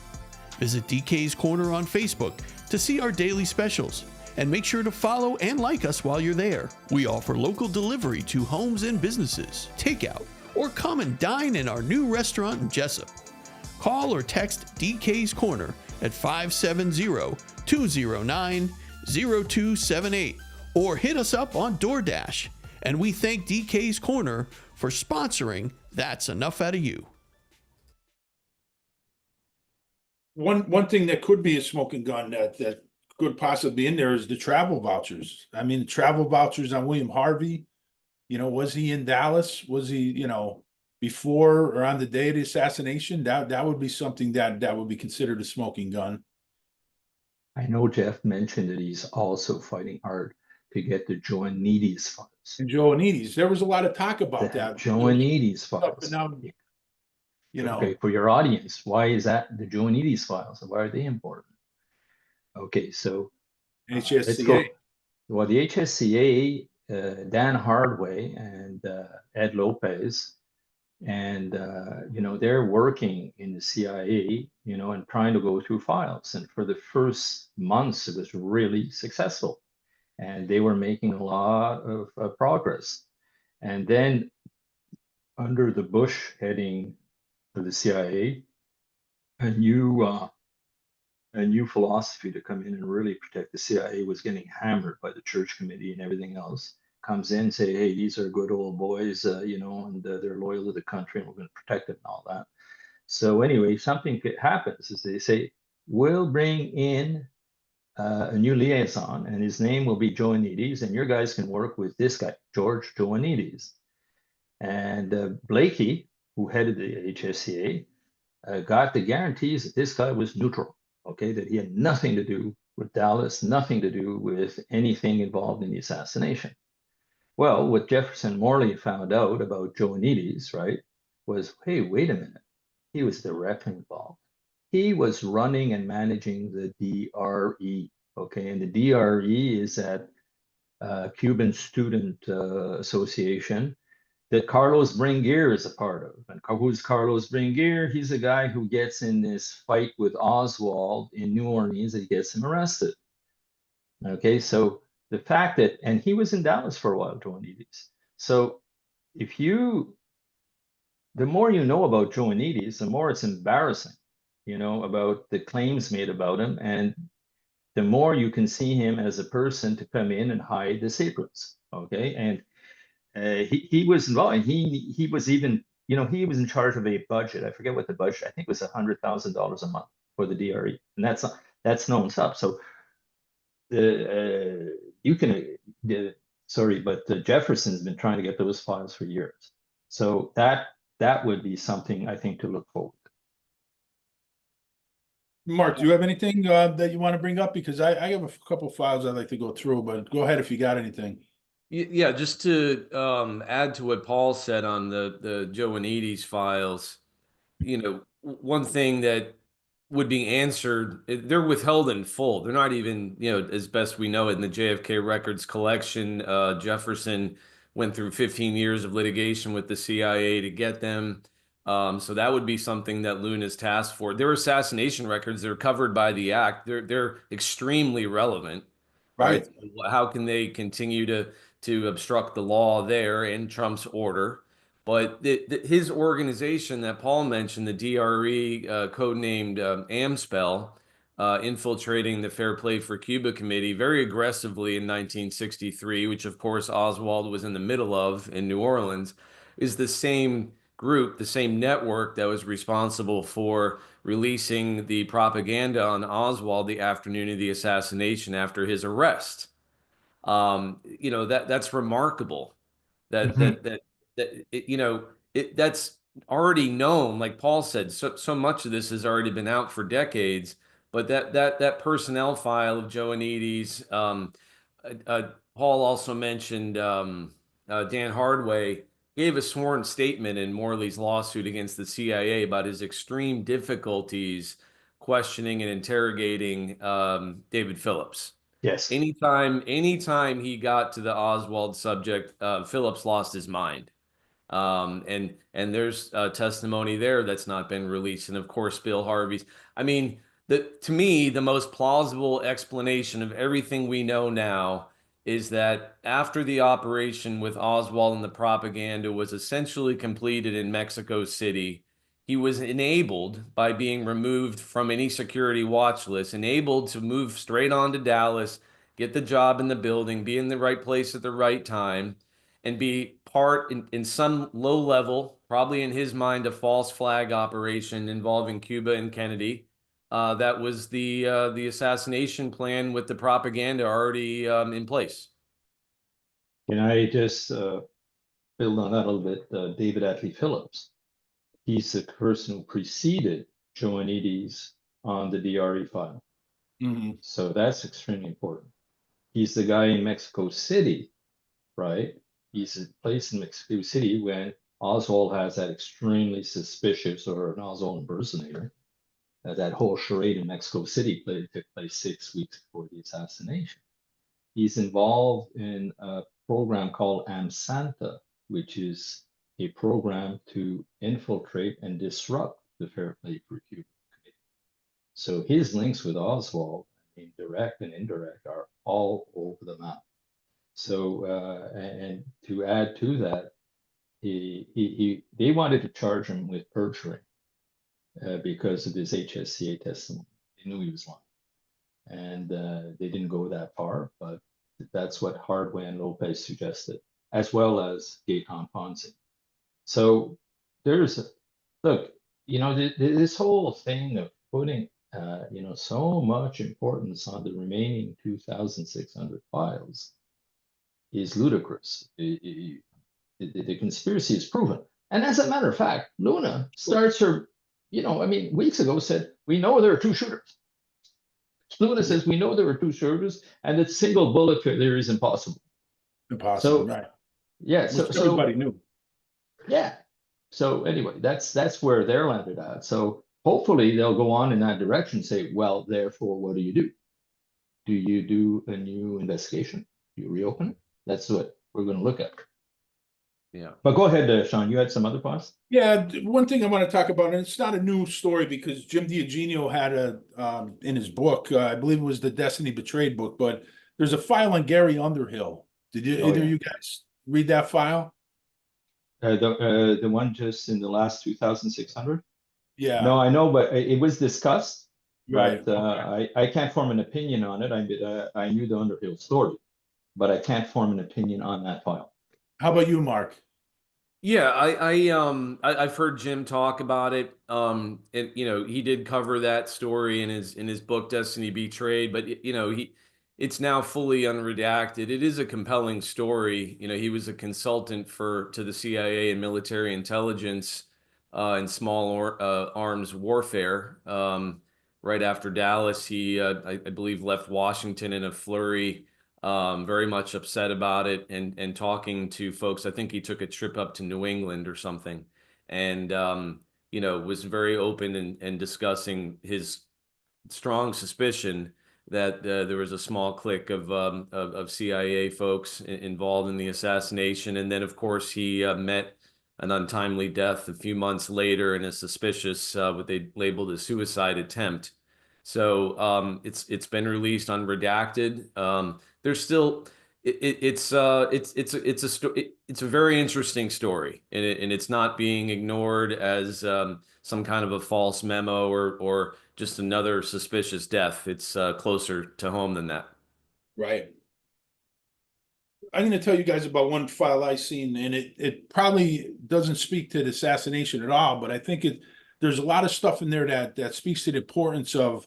Visit DK's Corner on Facebook to see our daily specials, and make sure to follow and like us while you're there. We offer local delivery to homes and businesses, takeout, or come and dine in our new restaurant in Jessup. Call or text DK's Corner at 570-209-0278 or hit us up on DoorDash. And we thank DK's Corner for sponsoring That's Enough Out of You. One thing that could be a smoking gun that could possibly be in there is the travel vouchers. I mean, travel vouchers on William Harvey. Was he in Dallas? Was he, before or on the day of the assassination? That would be something that would be considered a smoking gun. I know Jeff mentioned that he's also fighting hard to get the Joannides files. And Joannides, there was a lot of talk about that. Joannides files. Now, Okay, for your audience, why is that the Joannides files? Why are they important? Okay, so let's go. HSCA. Well, the HSCA, Dan Hardway and Ed Lopez, and they're working in the CIA, and trying to go through files. And for the first months, it was really successful, and they were making a lot of progress. And then under the Bush heading of the CIA, a new philosophy to come in and really protect the CIA was getting hammered by the Church Committee and everything else. Comes in, say, hey, these are good old boys, and they're loyal to the country, and we're going to protect them and all that. So anyway, something happens is they say, we'll bring in a new liaison, and his name will be Joannides, and your guys can work with this guy, George Joannides. And Blakey, who headed the HSCA, got the guarantees that this guy was neutral, okay, that he had nothing to do with Dallas, nothing to do with anything involved in the assassination. Well, what Jefferson Morley found out about Joannides, right, was, hey, wait a minute, he was directly involved. He was running and managing the DRE, okay, and the DRE is that Cuban Student Association that Carlos Bringuier is a part of. And who's Carlos Bringuier? He's a guy who gets in this fight with Oswald in New Orleans and gets him arrested. Okay, so the fact that, and he was in Dallas for a while, Joannides. So the more you know about Joannides, the more it's embarrassing, about the claims made about him, and the more you can see him as a person to come in and hide the secrets, okay? And he was involved, and he was even, he was in charge of a budget. I forget what the budget, I think it was $100,000 a month for the DRE, and that's known stuff. So Jefferson's been trying to get those files for years. So that would be something I think to look forward to. Mark, do you have anything that you want to bring up? Because I have a couple files I'd like to go through, but go ahead if you got anything. Yeah, just to add to what Paul said on the Joannides files, one thing that would be answered, they're withheld in full. They're not even, as best we know it in the JFK records collection. Jefferson went through 15 years of litigation with the CIA to get them. So that would be something that Luna's tasked for. Their assassination records, they're covered by the act. They're extremely relevant, right? Right. How can they continue to obstruct the law there and Trump's order? But his organization that Paul mentioned, the DRE, codenamed AMSPEL, infiltrating the Fair Play for Cuba Committee very aggressively in 1963, which of course Oswald was in the middle of in New Orleans, is the same group, the same network that was responsible for releasing the propaganda on Oswald the afternoon of the assassination after his arrest. That's remarkable. That Mhm. that that that that's already known. Like Paul said, so much of this has already been out for decades. But that personnel file of Joannides, Paul also mentioned Dan Hardway gave a sworn statement in Morley's lawsuit against the CIA about his extreme difficulties questioning and interrogating David Phillips. Yes. Anytime he got to the Oswald subject, Phillips lost his mind. And there's testimony there that's not been released. And of course, Bill Harvey's. I mean, to me, the most plausible explanation of everything we know now is that after the operation with Oswald and the propaganda was essentially completed in Mexico City, he was enabled by being removed from any security watch list, enabled to move straight on to Dallas, get the job in the building, be in the right place at the right time, and be part in some low level, probably in his mind, a false flag operation involving Cuba and Kennedy. That was the assassination plan with the propaganda already in place. Can I just build on that a little bit? David Atlee Phillips, he's the person who preceded Joannides on the DRE file. Mhm. So that's extremely important. He's the guy in Mexico City, right? He's placed in Mexico City when Oswald has that extremely suspicious, or an Oswald impersonator. That whole charade in Mexico City took place 6 weeks before the assassination. He's involved in a program called AMSANTA, which is a program to infiltrate and disrupt the Fair Play for Cuba Committee. So his links with Oswald, I mean, direct and indirect, are all over the map. So, and to add to that, they wanted to charge him with perjury because of his HSCA testimony. They knew he was lying. And they didn't go that far, but that's what Hardway and Lopez suggested, as well as Gaetan Ponce. So look, this whole thing of putting, so much importance on the remaining 2,600 files is ludicrous. The conspiracy is proven. And as a matter of fact, Luna starts her, weeks ago said, we know there are two shooters. Luna says, we know there are two shooters, and that single bullet failure is impossible. Impossible, So, right? yeah, Which everybody knew. yeah. So anyway, that's where they're landed at. So hopefully they'll go on in that direction, say, well, therefore, what do you do? Do you do a new investigation? Do you reopen it? That's what we're going to look at. Yeah. But go ahead, Sean, you had some other thoughts? Yeah, one thing I want to talk about, and it's not a new story because Jim D'Eugenio had in his book, I believe it was the Destiny Betrayed book, but there's a file on Gary Underhill. Did either of you guys read that file? The one just in the last 2,600? Yeah. No, I know, but it was discussed. Right. But I can't form an opinion on it. I knew the Underhill story, but I can't form an opinion on that file. How about you, Mark? Yeah, I've heard Jim talk about it. And he did cover that story in his book Destiny Betrayed, but it's now fully unredacted. It is a compelling story. He was a consultant to the CIA and military intelligence and small arms warfare. Right after Dallas, he I believe left Washington in a flurry. Very much upset about it and talking to folks. I think he took a trip up to New England or something, and was very open and discussing his strong suspicion that there was a small clique of CIA folks involved in the assassination. And then, of course, he met an untimely death a few months later in a suspicious, what they labeled a suicide attempt. So it's been released unredacted. There's still it's a very interesting story, and it's not being ignored as some kind of a false memo or just another suspicious death. It's closer to home than that. Right. I'm going to tell you guys about one file I seen, and it probably doesn't speak to the assassination at all, but I think there's a lot of stuff in there that speaks to the importance of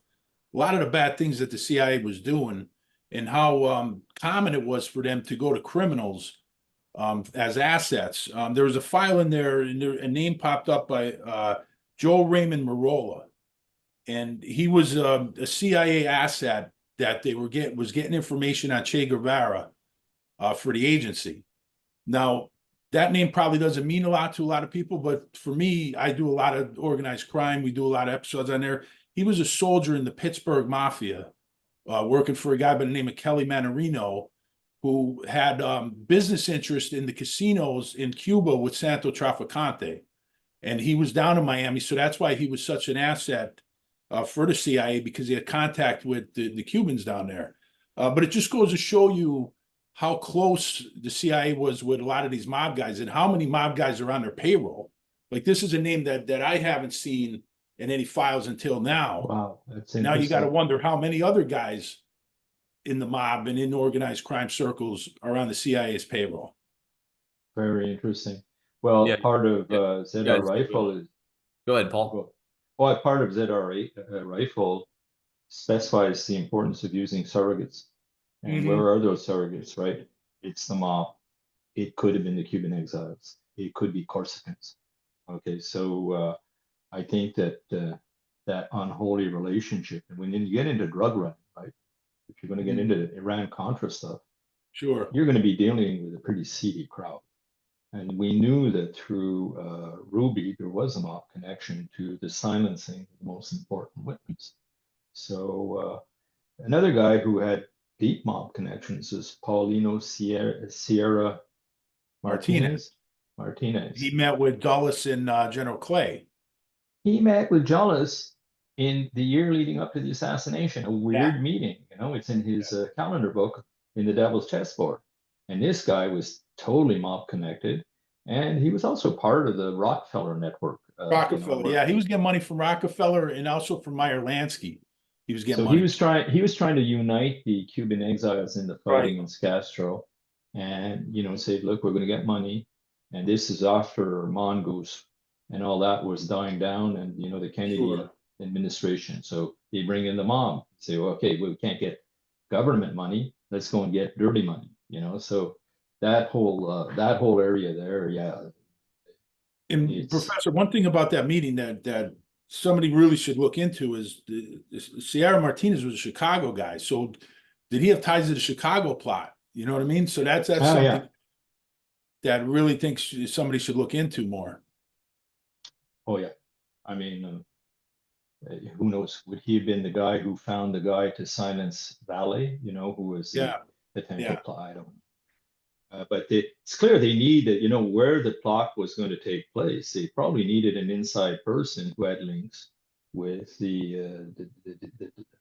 a lot of the bad things that the CIA was doing, and how common it was for them to go to criminals as assets. There was a file in there, and a name popped up by Joe Raymond Marola, and he was a CIA asset that they was getting information on Che Guevara for the agency. Now, that name probably doesn't mean a lot to a lot of people, but for me, I do a lot of organized crime. We do a lot of episodes on there. He was a soldier in the Pittsburgh Mafia, working for a guy by the name of Kelly Manarino, who had business interest in the casinos in Cuba with Santo Trafficante. And he was down in Miami, so that's why he was such an asset for the CIA, because he had contact with the Cubans down there. But it just goes to show you how close the CIA was with a lot of these mob guys and how many mob guys are on their payroll. Like, this is a name that I haven't seen in any files until now. Wow, that's Now you got to interesting. wonder how many other guys in the mob and in organized crime circles are on the CIA's payroll. Very interesting. Well, Yeah. part of Yeah. ZR Yeah, Rifle is, Go ahead, Paul. well, part of ZR Rifle specifies the importance of using surrogates. And where are those surrogates, right? It's the mob. It could have been the Cuban exiles. It could be Corsicans. Okay, so I think that that unholy relationship, and when you get into drug running, right? If you're going to get into the Iran-Contra stuff, Sure. you're going to be dealing with a pretty seedy crowd. And we knew that through Ruby, there was a mob connection to the silencing of the most important witness. So another guy who had deep mob connections is Paulino Sierra Martinez. He met with Dulles and General Clay. He met with Dulles in the year leading up to the assassination, a weird meeting. You know, it's in his calendar book in the Devil's Chessboard. And this guy was totally mob connected. And he was also part of the Rockefeller network. Rockefeller, yeah, he was getting money from Rockefeller and also from Meyer Lansky. He was getting So money. he was trying to unite the Cuban exiles in the fighting against Castro, and say, look, we're going to get money, and this is after Mongoose and all that was dying down, and the Kennedy administration. So they bring in the mob, say, well, okay, we can't get government money, let's go and get dirty money. So that whole area there, yeah. And Professor, one thing about that meeting that somebody really should look into is Sierra Martinez was a Chicago guy. So did he have ties to the Chicago plot? You know what I mean? So that's something that really thinks somebody should look into more. Oh yeah, I mean, who knows? Would he have been the guy who found the guy to silence Valley? Who was the potential plot? I don't know. But it's clear they needed, where the plot was going to take place. They probably needed an inside person who had links with the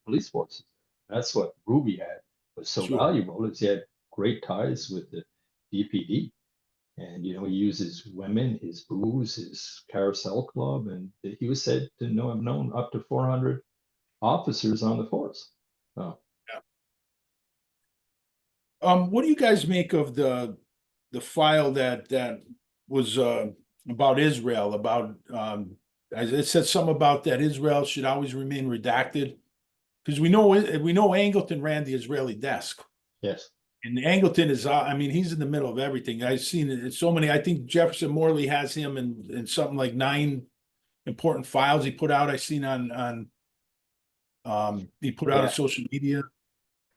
police forces. That's what Ruby had was so valuable, is he had great ties with the DPD. And, he uses women, his booze, his carousel club, and he was said to have known up to 400 officers on the force. Oh. What do you guys make of the file that was about Israel? About it said something about that Israel should always remain redacted, because we know Angleton ran the Israeli desk. Yes, and Angleton is he's in the middle of everything. I've seen it in so many. I think Jefferson Morley has him in something like 9 important files he put out. I've seen on he put out on social media.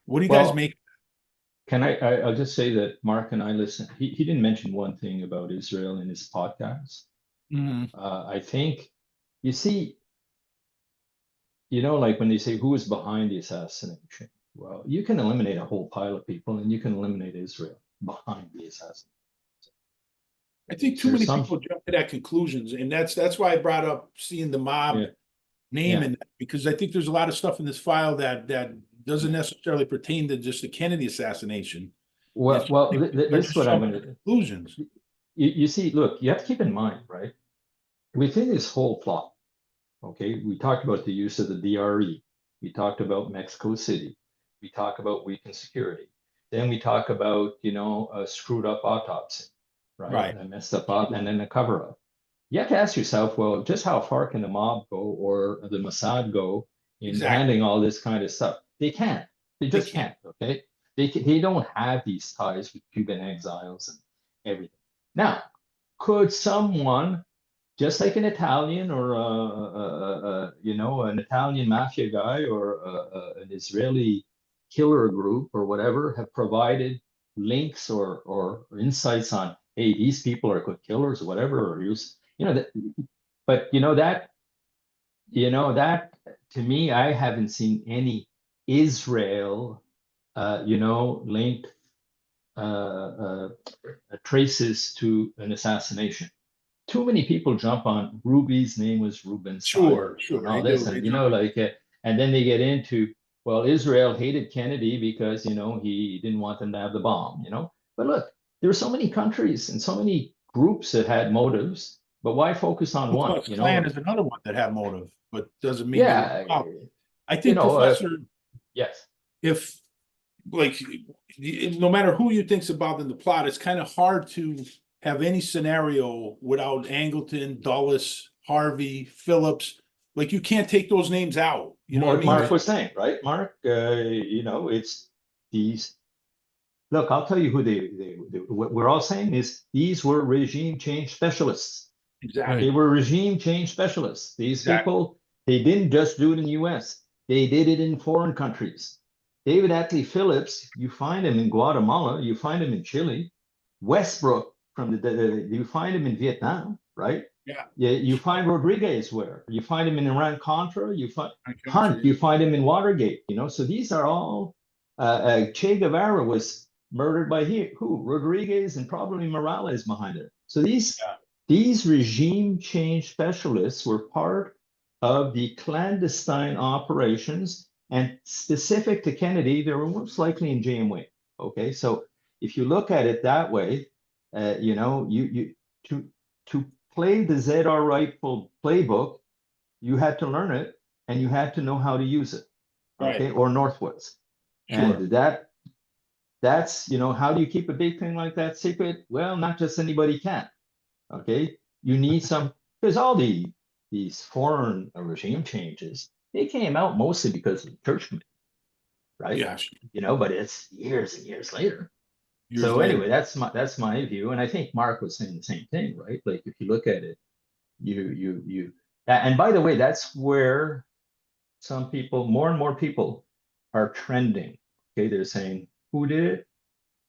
What do you guys make? Can I'll just say that Mark and I listened. He didn't mention one thing about Israel in his podcast. I think, you see, like when they say who is behind the assassination, well, you can eliminate a whole pile of people, and you can eliminate Israel behind the assassination. I think too There's many some- people jump to that conclusions, and that's why I brought up seeing the mob Yeah. name Yeah. in that, because I think there's a lot of stuff in this file that doesn't necessarily pertain to just the Kennedy assassination. Well, It's- well, they're this is just what I'm jumping going to to. conclusions. You see, look, you have to keep in mind, right? Within this whole plot, okay, we talked about the use of the DRE. We talked about Mexico City. We talk about weakened security. Then we talk about, a screwed up autopsy, right? Right. A messed up, and then a cover up. You have to ask yourself, well, just how far can the mob go or the Mossad go in Exactly. handling all this kind of stuff? They can't. They just can't. Okay. They don't have these ties with Cuban exiles and everything. Now, could someone, just like an Italian or an Italian mafia guy or an Israeli killer group or whatever, have provided links or insights on, hey, these people are good killers or whatever, or use, but that to me, I haven't seen any Israel, linked traces to an assassination. Too many people jump on Ruby's name was Ruben. Sure, And all they this, do, and they do. and then they get into, well, Israel hated Kennedy because he didn't want them to have the bomb. But look, there are so many countries and so many groups that had motives, but why focus on one? Klan is another one that had motive, but doesn't mean. Yeah, I think, Professor, yes. if no matter who you think's about in the plot, it's kind of hard to have any scenario without Angleton, Dulles, Harvey, Phillips. Like, you can't take those names out. You know what I mean? Mark was saying, right? Mark, it's these. Look, I'll tell you who what we're all saying is these were regime change specialists. Exactly. They were regime change specialists. These Exactly. people, they didn't just do it in the US. They did it in foreign countries. David Atlee Phillips, you find him in Guatemala, you find him in Chile. Westbrook, you find him in Vietnam, right? Yeah. You find Rodriguez where? You find him in Iran-Contra, you find Hunt, you find him in Watergate, So these are all, Che Guevara was murdered by who? Rodriguez and probably Morales behind it. So these regime change specialists were part of the clandestine operations, and specific to Kennedy, they were most likely in JMW. Okay, so if you look at it that way, you to play the ZR rifle playbook, you had to learn it and you had to know how to use it. Okay, Right. or Northwoods. Sure. And that's how do you keep a big thing like that secret? Well, not just anybody can. Okay, you need some, because all these foreign regime changes, they came out mostly because of the church committee, right? Yeah. But it's years and years later. Years So later. anyway, that's my view, and I think Mark was saying the same thing, right? Like if you look at it, and by the way, that's where some people, more and more people, are trending. Okay, they're saying, who did it?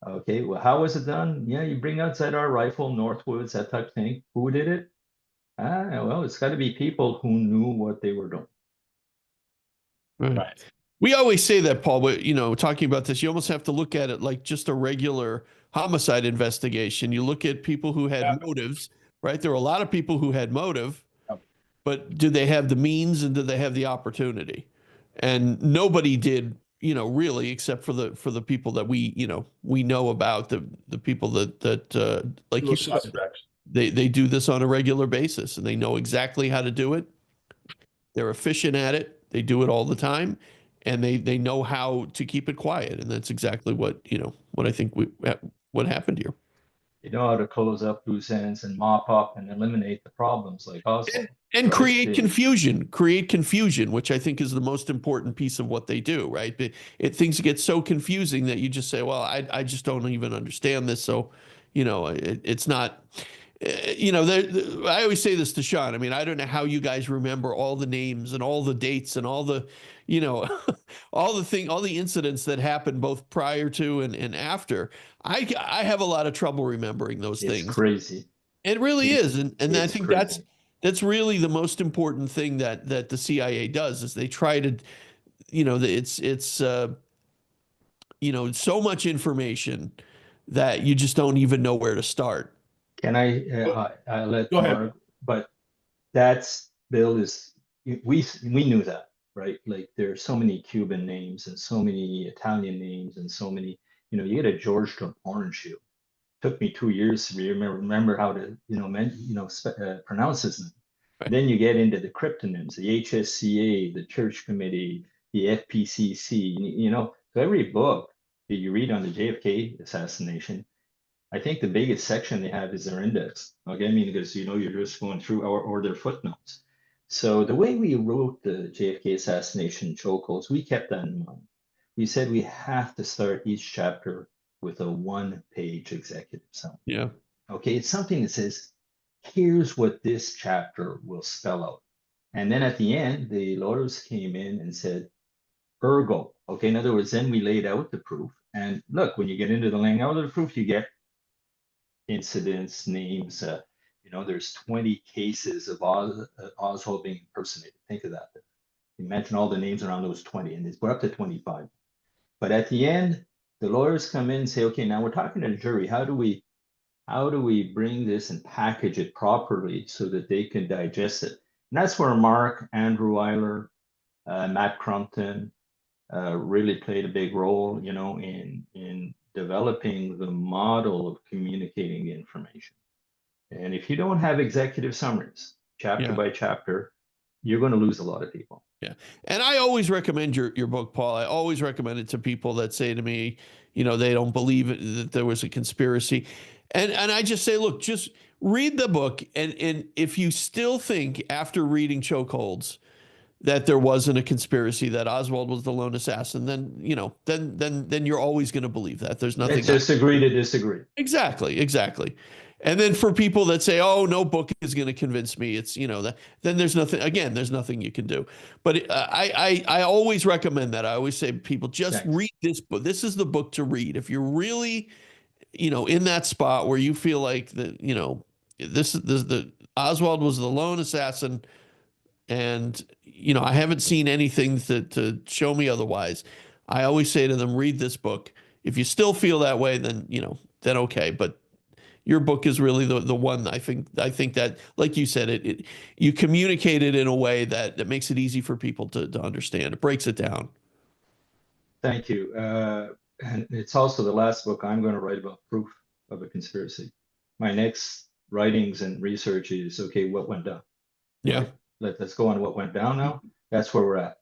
Okay, well, how was it done? Yeah, you bring out ZR rifle, Northwoods, that type of thing. Who did it? Well, it's got to be people who knew what they were doing. Right. We always say that, Paul, but talking about this, you almost have to look at it like just a regular homicide investigation. You look at people who had motives, right? There are a lot of people who had motive, but did they have the means and did they have the opportunity? And nobody did, really, except for the people that we know about, the people that like you said, they do this on a regular basis and they know exactly how to do it. They're efficient at it. They do it all the time, and they know how to keep it quiet. And that's exactly what I think what happened here. They know how to close up loose ends and mop up and eliminate the problems, like Oslo. And create confusion, which I think is the most important piece of what they do, right? But things get so confusing that you just say, well, I just don't even understand this. So, it's not, I always say this to Sean. I mean, I don't know how you guys remember all the names and all the dates and all the, all the incidents that happened both prior to and after. I have a lot of trouble remembering those things. It's crazy. It really is. And I think crazy. that's really the most important thing that the CIA does is they try to, it's so much information that you just don't even know where to start. Can I let Go ahead. Mark, but that's bill is, we knew that, right? Like there are so many Cuban names and so many Italian names and so many, you get a Georgetown orange shoe. Took me 2 years to remember how to, pronounce his name. Right. Then you get into the cryptonyms, the HSCA, the Church Committee, the FPCC, so every book that you read on the JFK assassination, I think the biggest section they have is their index. Okay, I mean, because you're just going through or their footnotes. So the way we wrote the JFK assassination chokeholds, we kept that in mind. We said we have to start each chapter with a 1-page executive summary. Yeah. Okay, it's something that says, here's what this chapter will spell out. And then at the end, the lawyers came in and said, ergo. Okay, in other words, then we laid out the proof. And look, when you get into the laying out of the proof, you get incidents, names. There's 20 cases of Oswald being impersonated. Think of that. Imagine all the names around those 20, and we're up to 25. But at the end, the lawyers come in and say, okay, now we're talking to the jury. How do we bring this and package it properly so that they can digest it? And that's where Mark, Andrew Eiler, Matt Crumpton really played a big role, in developing the model of communicating the information. And if you don't have executive summaries, chapter by chapter, you're going to lose a lot of people. Yeah. And I always recommend your book, Paul. I always recommend it to people that say to me, they don't believe that there was a conspiracy. And I just say, look, just read the book. And if you still think after reading Chokeholds that there wasn't a conspiracy, that Oswald was the lone assassin, then, then you're always going to believe that. There's nothing. Let's just agree to disagree. Exactly. And then for people that say, oh, no book is going to convince me, it's, that, then there's nothing you can do. But I always recommend that. I always say to people, just read this book. This is the book to read. If you're really, in that spot where you feel like that, the Oswald was the lone assassin, and, I haven't seen anything to show me otherwise. I always say to them, read this book. If you still feel that way, then, then okay. But your book is really the one. I think that, like you said, you communicate it in a way that makes it easy for people to understand. It breaks it down. Thank you. And it's also the last book I'm going to write about proof of a conspiracy. My next writings and research is, okay, what went down? Yeah. Right? Let's go on what went down now. That's where we're at.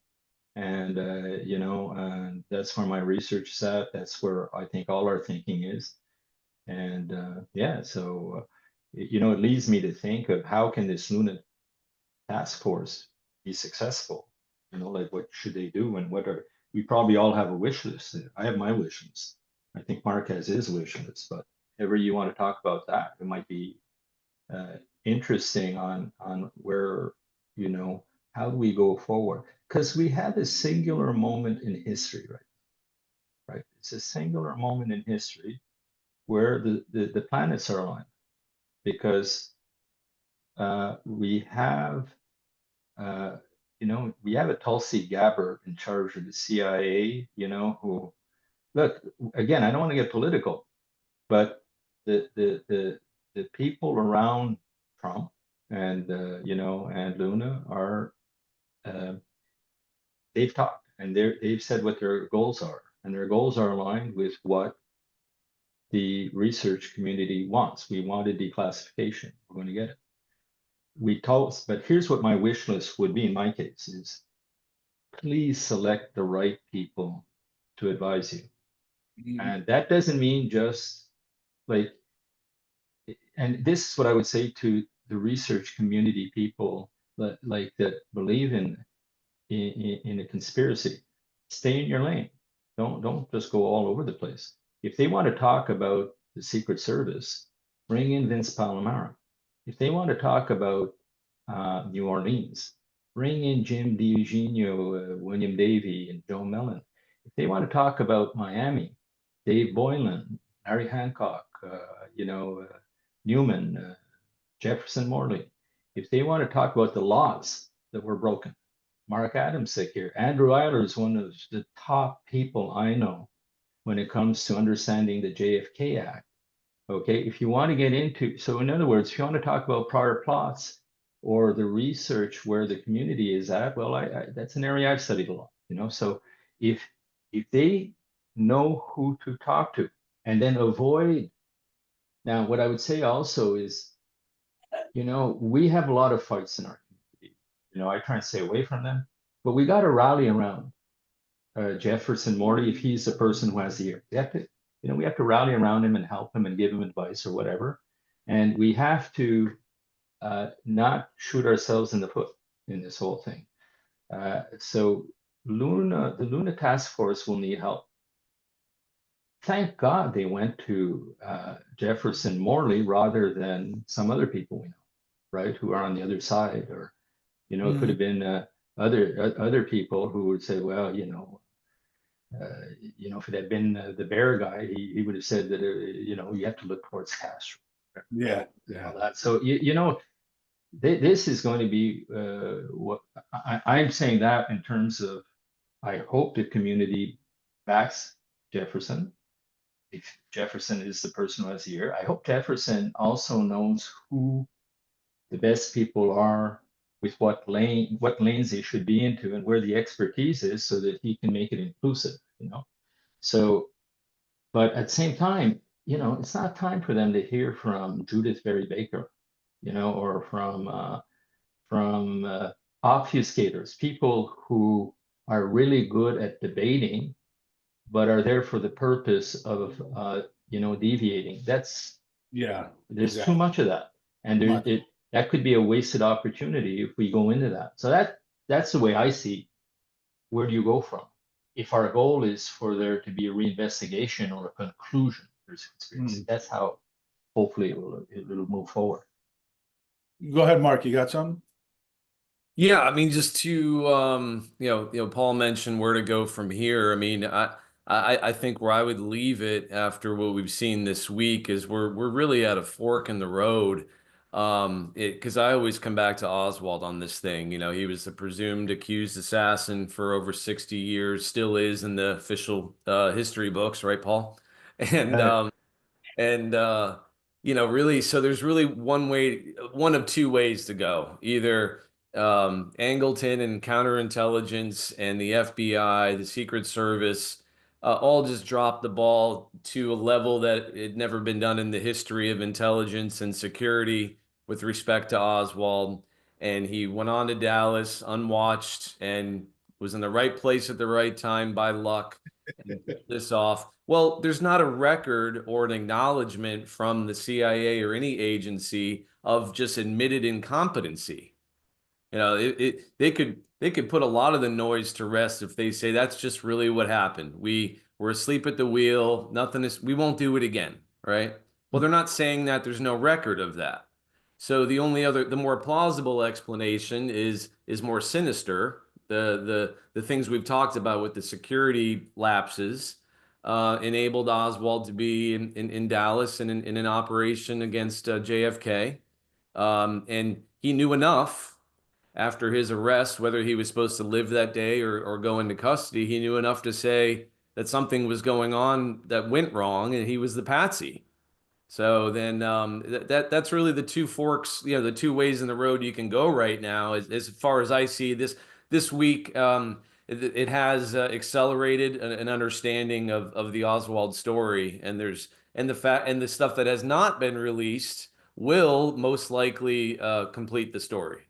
And, and that's where my research is at. That's where I think all our thinking is. And so, it leads me to think of how can this Luna task force be successful? Like what should they do, and we probably all have a wish list. I have my wish list. I think Mark has his wish list, but ever you want to talk about that, it might be interesting on where, how do we go forward? Because we have a singular moment in history, right? It's a singular moment in history where the planets are aligned, because we have a Tulsi Gabbard in charge of the CIA, who, look, again, I don't want to get political, but the people around Trump and and Luna are they've talked, and they've said what their goals are, and their goals are aligned with what the research community wants. We wanted declassification. We're going to get it. But here's what my wish list would be in my case is, please select the right people to advise you. And that doesn't mean just like, and this is what I would say to the research community people that believe in a conspiracy. Stay in your lane. Don't just go all over the place. If they want to talk about the Secret Service, bring in Vince Palomaro. If they want to talk about New Orleans, bring in Jim DiEugenio, William Davey, and Joe Mellon. If they want to talk about Miami, Dave Boylan, Harry Hancock, Newman, Jefferson Morley. If they want to talk about the laws that were broken, Mark Adamczyk here. Andrew Eiler is one of the top people I know when it comes to understanding the JFK Act Okay, if you want to get into, so in other words, if you want to talk about prior plots or the research where the community is at, well, that's an area I've studied a lot, you know. So if they know who to talk to and then avoid. Now, what I would say also is, you know, we have a lot of fights in our community. You know, I try and stay away from them, but we got to rally around Jefferson Morley if he's the person who has the ear. We have to, you know, we have to rally around him and help him and give him advice or whatever. And we have to not shoot ourselves in the foot in this whole thing. So the Luna Task Force will need help. Thank God they went to Jefferson Morley rather than some other people we know, right, who are on the other side, or, you know, it could have been other people who would say, well, you know, if it had been the bear guy, he would have said that, you know, you have to look towards Castro. Yeah, All that. So, you know, this is going to be what I'm saying, that in terms of, I hope the community backs Jefferson. If Jefferson is the person who has the ear, I hope Jefferson also knows who the best people are, with what lanes they should be into, and where the expertise is, so that he can make it inclusive, you know. So, but at the same time, you know, it's not time for them to hear from Judith Berry Baker, you know, or from obfuscators, people who are really good at debating, but are there for the purpose of, you know, deviating. There's exactly. too much of that, and that could be a wasted opportunity if we go into that. So that's the way I see. Where do you go from? If our goal is for there to be a reinvestigation or a conclusion, there's conspiracy. That's how hopefully it'll move forward. Go ahead, Mark. You got something? Yeah, I mean, just to you know, Paul mentioned where to go from here. I mean, I think where I would leave it after what we've seen this week is we're really at a fork in the road. Because I always come back to Oswald on this thing. You know, he was the presumed accused assassin for over 60 years, still is in the official history books, right, Paul? And you know, really, so there's really one of two ways to go. Either Angleton and counterintelligence and the FBI, the Secret Service, all just dropped the ball to a level that had never been done in the history of intelligence and security with respect to Oswald. And he went on to Dallas unwatched and was in the right place at the right time by luck and pulled this off. Well, there's not a record or an acknowledgement from the CIA or any agency of just admitted incompetency. You know, they could put a lot of the noise to rest if they say that's just really what happened. We were asleep at the wheel. We won't do it again, right? Well, they're not saying that. There's no record of that. So the more plausible explanation is more sinister. The things we've talked about with the security lapses enabled Oswald to be in Dallas and in an operation against JFK. And he knew enough after his arrest, whether he was supposed to live that day or go into custody, he knew enough to say that something was going on that went wrong, and he was the patsy. So then that's really the two forks, you know, the two ways in the road you can go right now. As far as I see this week, it has accelerated an understanding of the Oswald story, and the stuff that has not been released will most likely complete the story.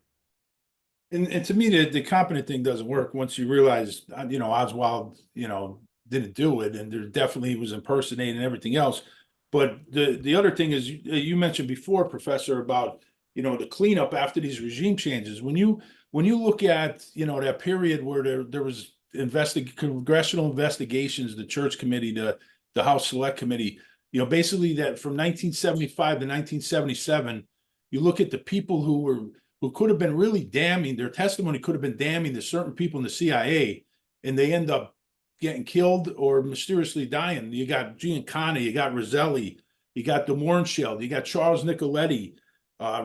And to me, the competent thing doesn't work once you realize, you know, Oswald, you know, didn't do it, and there definitely was impersonating and everything else. But the other thing is, you mentioned before, Professor, about, you know, the cleanup after these regime changes. When you look at, you know, that period where there was congressional investigations, the Church Committee, the House Select Committee, you know, basically that from 1975 to 1977, you look at the people who could have been really damning, their testimony could have been damning to certain people in the CIA, and they end up getting killed or mysteriously dying. You got Giancana, you got Roselli, you got de Mohrenschildt, you got Charles Nicoletti,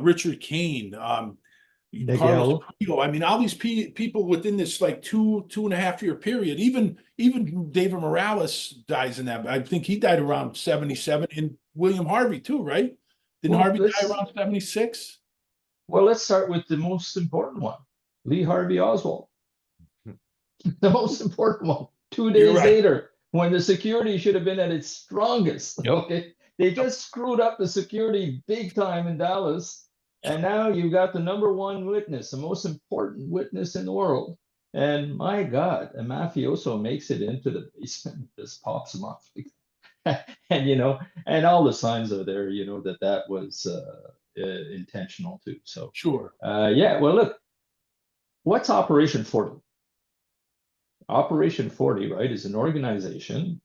Richard Kane, Carlos Pio. I mean, all these people within this like 2.5 year period. Even David Morales dies in that. I think he died around 77, and William Harvey too, right? Didn't Well, Harvey die let's- around 76? Well, let's start with the most important one, Lee Harvey Oswald. The most important one. 2 You're days right. later, when the security should have been at its strongest. Yep. Okay. They just screwed up the security big time in Dallas. And now you've got the number one witness, the most important witness in the world. And my God, a mafioso makes it into the basement, just pops him off. And, you know, and all the signs are there, you know, that was intentional too. So, Sure. yeah, well, look, what's Operation 40? Operation 40, right, is an organization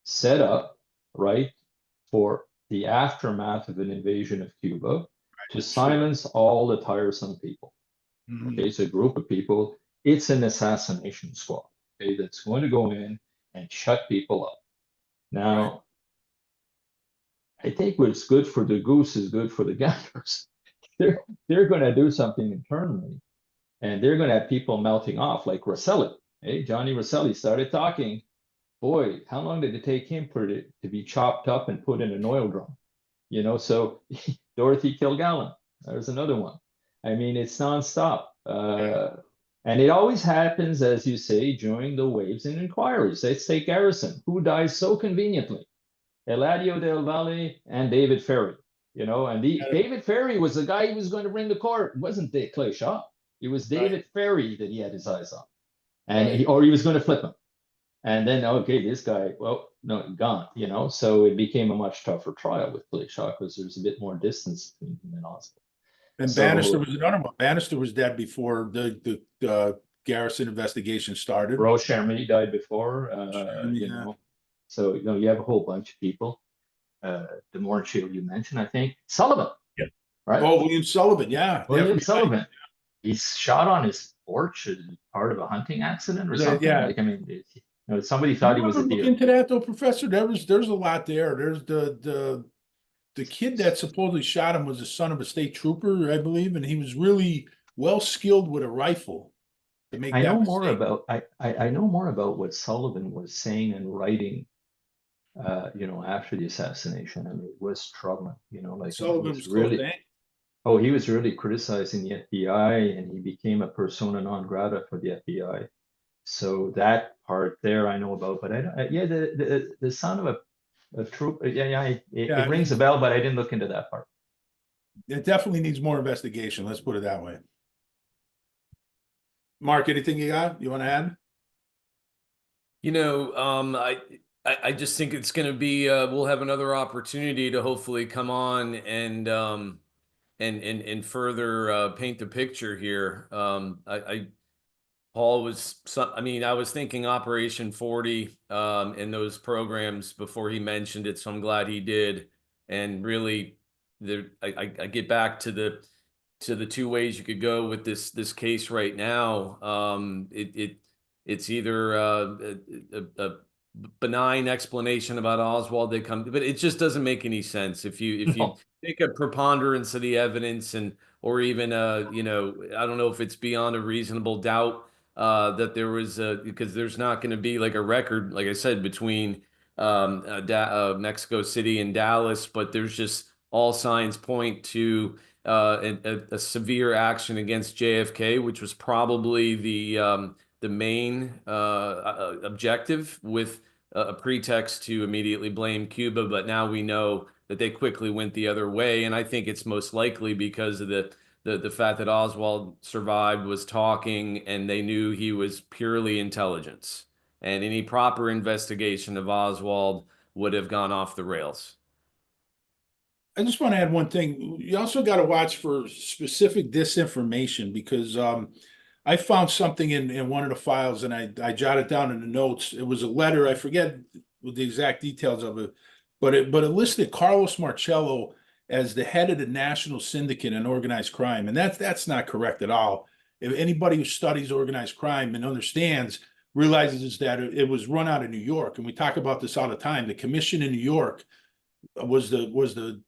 set up, right, for the aftermath of an invasion of Cuba to silence all the tiresome people. Mhm. Okay, it's a group of people. It's an assassination squad, okay, that's going to go in and shut people up. Now, I think what's good for the goose is good for the gander. They're going to do something internally, and they're going to have people melting off, like Rosselli. Hey, Johnny Rosselli started talking. Boy, how long did it take him for it to be chopped up and put in an oil drum? You know, so Dorothy Kilgallen, there's another one. I mean, it's nonstop. And it always happens, as you say, during the waves and inquiries. Let's take Garrison, who dies so conveniently. Eladio del Valle and David Ferry, you know, and David Ferry was the guy who was going to bring the court. It wasn't Clay Shaw. It was David Ferry that he had his eyes on. And he was going to flip him. And then, okay, this guy, well, no, gone, you know, so it became a much tougher trial with Clay Shaw because there's a bit more distance between him and Oswald. And So- Bannister was another one. Bannister was dead before the Garrison investigation started. Rose Sherman died before, you Yeah. know, so, you know, you have a whole bunch of people. The Mornshield you mentioned, I think, Sullivan. Yep. Right? Oh, William Sullivan, yeah. William definitely. Sullivan. He's shot on his porch as part of a hunting accident or Yeah, something. yeah. Like, I mean, you know, somebody thought he was a Look deer. into that though, Professor. There's a lot there. There's the kid that supposedly shot him was the son of a state trooper, I believe, and he was really well skilled with a rifle to make I that know more mistake. about I know more about what Sullivan was saying and writing, you know, after the assassination. I mean, it was troubling, you know, like Sullivan it was really. close to Oh, he was really criticizing the FBI, and he became a persona non grata for the FBI. So that part there I know about, but yeah, the son of a troop, it rings a bell, but I didn't look into that part. It definitely needs more investigation. Let's put it that way. Mark, anything you got? You want to add? You know, I just think it's going to be we'll have another opportunity to hopefully come on and further paint the picture here. Paul was, I mean, I was thinking Operation 40 in those programs before he mentioned it, so I'm glad he did. And really, I get back to the two ways you could go with this case right now. It's either a benign explanation about Oswald but it just doesn't make any sense if you take a preponderance of the evidence or even you know, I don't know if it's beyond a reasonable doubt that there was because there's not going to be like a record, like I said, between Mexico City and Dallas, but there's just all signs point to a severe action against JFK, which was probably the main objective, with a pretext to immediately blame Cuba. But now we know that they quickly went the other way, and I think it's most likely because of the fact that Oswald survived, was talking, and they knew he was purely intelligence. And any proper investigation of Oswald would have gone off the rails. I just want to add one thing. You also got to watch for specific disinformation because I found something in one of the files and I jotted down in the notes. It was a letter. I forget the exact details of it, but it listed Carlos Marcello as the head of the national syndicate in organized crime, and that's not correct at all. If anybody who studies organized crime and understands realizes that it was run out of New York, and we talk about this all the time. The commission in New York was the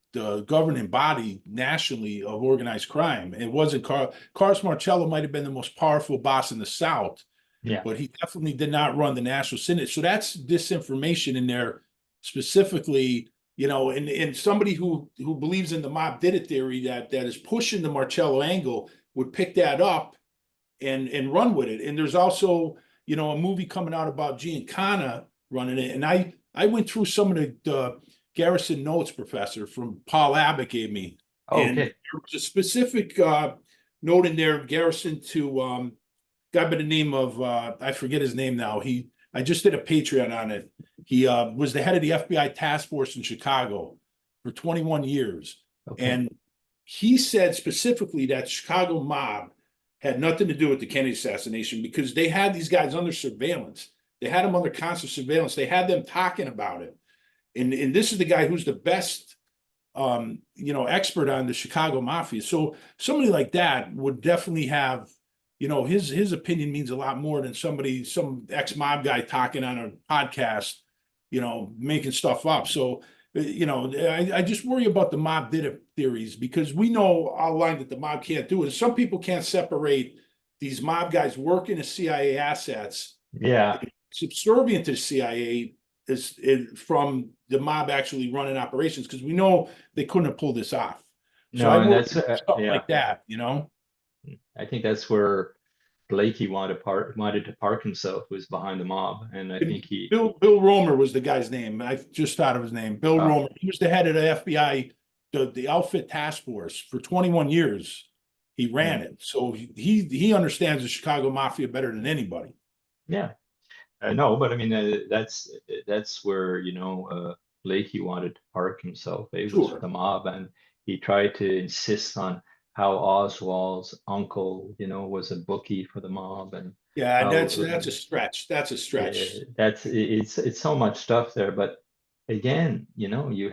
governing body nationally of organized crime. It wasn't Carlos Marcello might have been the most powerful boss in the South, Yeah. but he definitely did not run the national syndicate. So that's disinformation in there, specifically and somebody who believes in the mob did it theory that is pushing the Marcello angle would pick that up and run with it. And there's also, a movie coming out about Giancana running it. And I went through some of the Garrison notes, Professor, from Paul Abbott gave me. And Okay. there was a specific note in there, Garrison, to guy by the name of I forget his name now. I just did a Patreon on it. He was the head of the FBI task force in Chicago for 21 years. Okay. And he said specifically that Chicago mob had nothing to do with the Kennedy assassination because they had these guys under surveillance. They had them under constant surveillance. They had them talking about it. And this is the guy who's the best expert on the Chicago Mafia. So somebody like that would definitely have, his opinion means a lot more than some ex-mob guy talking on a podcast, making stuff up. So, I just worry about the mob did it theories because we know online that the mob can't do it. Some people can't separate these mob guys working as CIA assets. Yeah. Subservient to the CIA is from the mob actually running operations because we know they couldn't have pulled this off. So No, I and worry that's about stuff yeah. like that, I think that's where Blakey wanted to park himself, was behind the mob, and I think he. Bill Romer was the guy's name. I just thought of his name. Bill Romer. He was the head of the FBI, the outfit task force for 21 years. He ran it, so he understands the Chicago Mafia better than anybody. Yeah. No, but I mean that's where Blakey wanted to park himself. It was Sure. the mob, and he tried to insist on how Oswald's uncle, was a bookie for the mob, and Yeah, how, that's a stretch. That's a stretch. it's so much stuff there. But again, you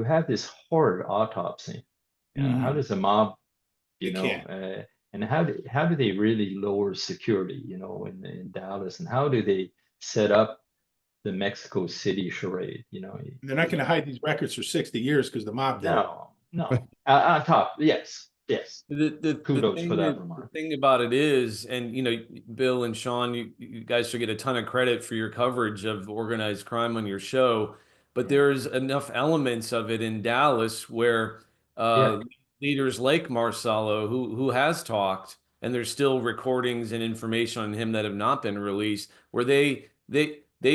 have this horrid autopsy. How does the mob, They can't. and how do they really lower security, in Dallas, and how do they set up the Mexico City charade? They're not going to hide these records for 60 years because the mob did. No. On top, yes. The Kudos for that the remark. thing about it is, and Bill and Sean, you guys should get a ton of credit for your coverage of organized crime on your show, but there's enough elements of it in Dallas where leaders like Marcello, who has talked, and there's still recordings and information on him that have not been released, where they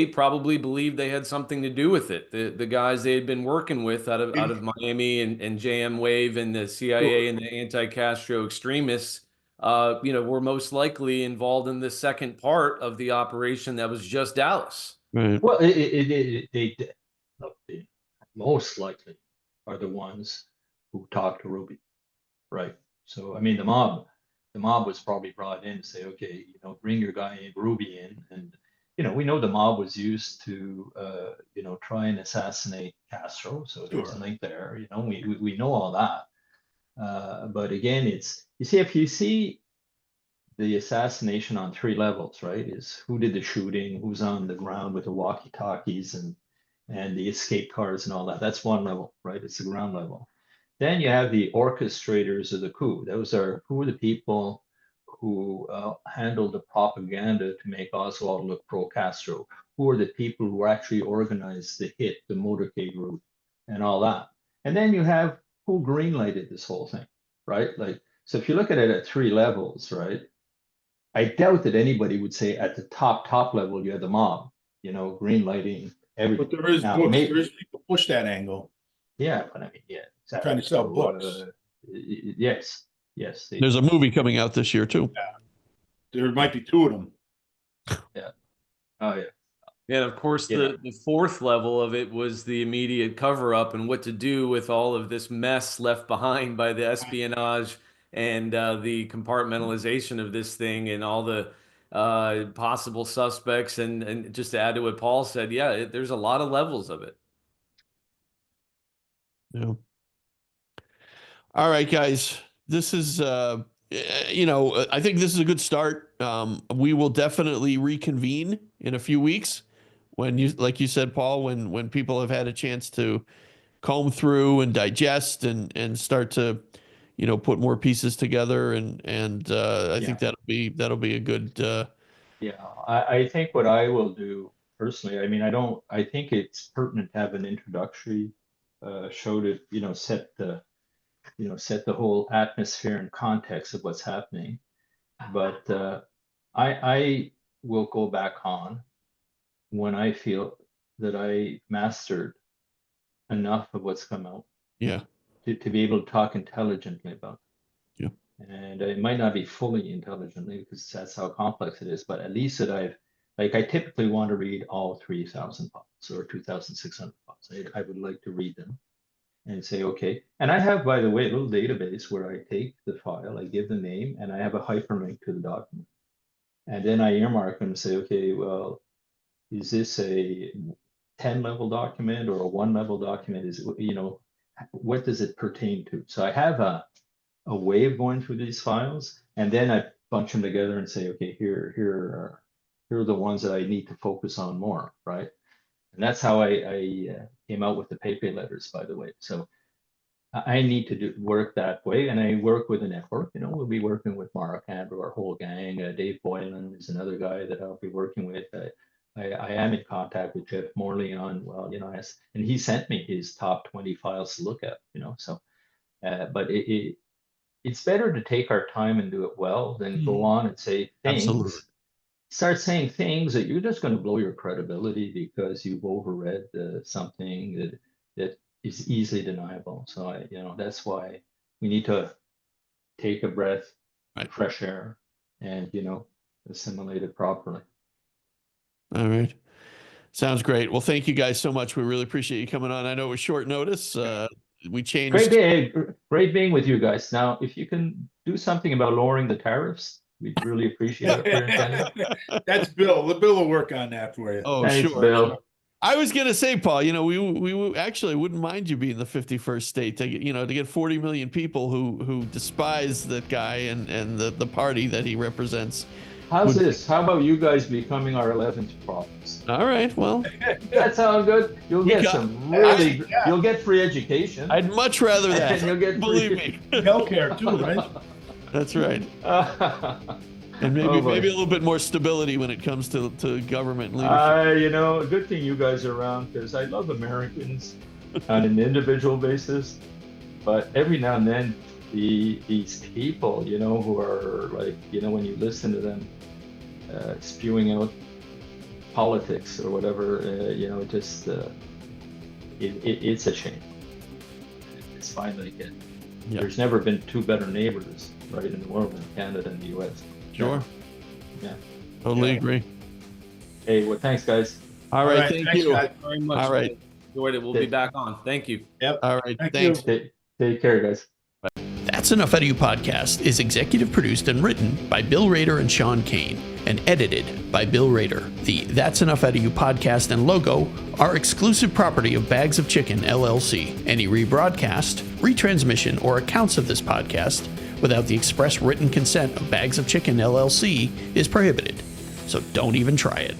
probably believed they had something to do with it. The guys they had been working with out of Miami and JM Wave and the CIA and the anti-Castro extremists, were most likely involved in the second part of the operation that was just Dallas. Right. Well, they most likely are the ones who talked to Ruby, right? So I mean, the mob was probably brought in to say, okay, bring your guy in, Ruby in, and we know the mob was used to, try and assassinate Castro. So there's a link there. We know all that. But again, if you see the assassination on 3 levels, right? Is who did the shooting, who's on the ground with the walkie-talkies and the escape cars and all that. That's 1 level, right? It's the ground level. Then you have the orchestrators of the coup. Who are the people who handled the propaganda to make Oswald look pro-Castro? Who are the people who actually organized the hit, the motorcade route, and all that? And then you have who greenlighted this whole thing, right? So if you look at it at 3 levels, right? I doubt that anybody would say at the top level you have the mob, greenlighting everything. But there is Now, books. maybe, There is people push that angle. yeah, but I mean, yeah, exactly. Trying to sell books. Yes. There's a movie coming out this year too. There might be 2 of them. Yeah. Oh yeah. And of course, the 4th level of it was the immediate cover-up and what to do with all of this mess left behind by the espionage and the compartmentalization of this thing and all the possible suspects. And just to add to what Paul said, there's a lot of levels of it. Yeah. All right, guys. This is, I think this is a good start. We will definitely reconvene in a few weeks when like you said, Paul, when people have had a chance to comb through and digest and start to, put more pieces together. And I think that'll be a good, Yeah, I think what I will do personally. I mean, I think it's pertinent to have an introductory show to, set the whole atmosphere and context of what's happening. But I will go back on when I feel that I mastered enough of what's come out. Yeah. To be able to talk intelligently about it. Yeah. And it might not be fully intelligently because that's how complex it is, but at least that I typically want to read all 3,000 files or 2,600 files. I would like to read them and say, okay. And I have, by the way, a little database where I take the file, I give the name, and I have a hyperlink to the document. And then I earmark them and say, okay, well, is this a 10-level document or a 1-level document? Is it, what does it pertain to? So I have a way of going through these files, and then I bunch them together and say, okay, here are the ones that I need to focus on more, right? And that's how I came out with the Pepe letters, by the way. So I need to work that way, and I work with a network. We'll be working with Mark and our whole gang. Dave Boylan is another guy that I'll be working with. I am in contact with Jeff Morley on, and he sent me his top 20 files to look at, so, but it's better to take our time and do it well than go on and say things. Absolutely. Start saying things that you're just going to blow your credibility because you've overread something that is easily deniable. So that's why we need to take a breath, right. Fresh air, and assimilate it properly. All right. Sounds great. Well, thank you guys so much. We really appreciate you coming on. I know it was short notice. We changed. Great being with you guys. Now, if you can do something about lowering the tariffs, we'd really appreciate it. That's Bill. Bill will work on that for you. Oh, Thanks, sure. Bill. I was going to say, Paul, we actually wouldn't mind you being the 51st state to get 40 million people who despise that guy and the party that he represents. How's this? How about you guys becoming our 11th province? All right. Well, that sounds good. You'll get you'll get free education. I'd much rather that. You'll get believe me. Healthcare too, right? That's right. And maybe a little bit more stability when it comes to government leadership. A good thing you guys are around, because I love Americans on an individual basis, but every now and then these people, who are like, when you listen to them spewing out politics or whatever, it's a shame. It's finally getting. Yep. There's never been two better neighbors, right, in the world than Canada and the U.S. Sure. Yeah. Totally agree. Hey, well, thanks, guys. All right. Thank you guys. Very much. All right. Enjoyed it. We'll be back on. Thank you. Yep. All right. Thank Thanks. you. Take care, guys. That's Enough Out of You podcast is executive produced and written by Bill Rader and Sean Kane and edited by Bill Rader. The That's Enough Out of You podcast and logo are exclusive property of Bags of Chicken, LLC. Any rebroadcast, retransmission, or accounts of this podcast without the express written consent of Bags of Chicken, LLC is prohibited. So don't even try it.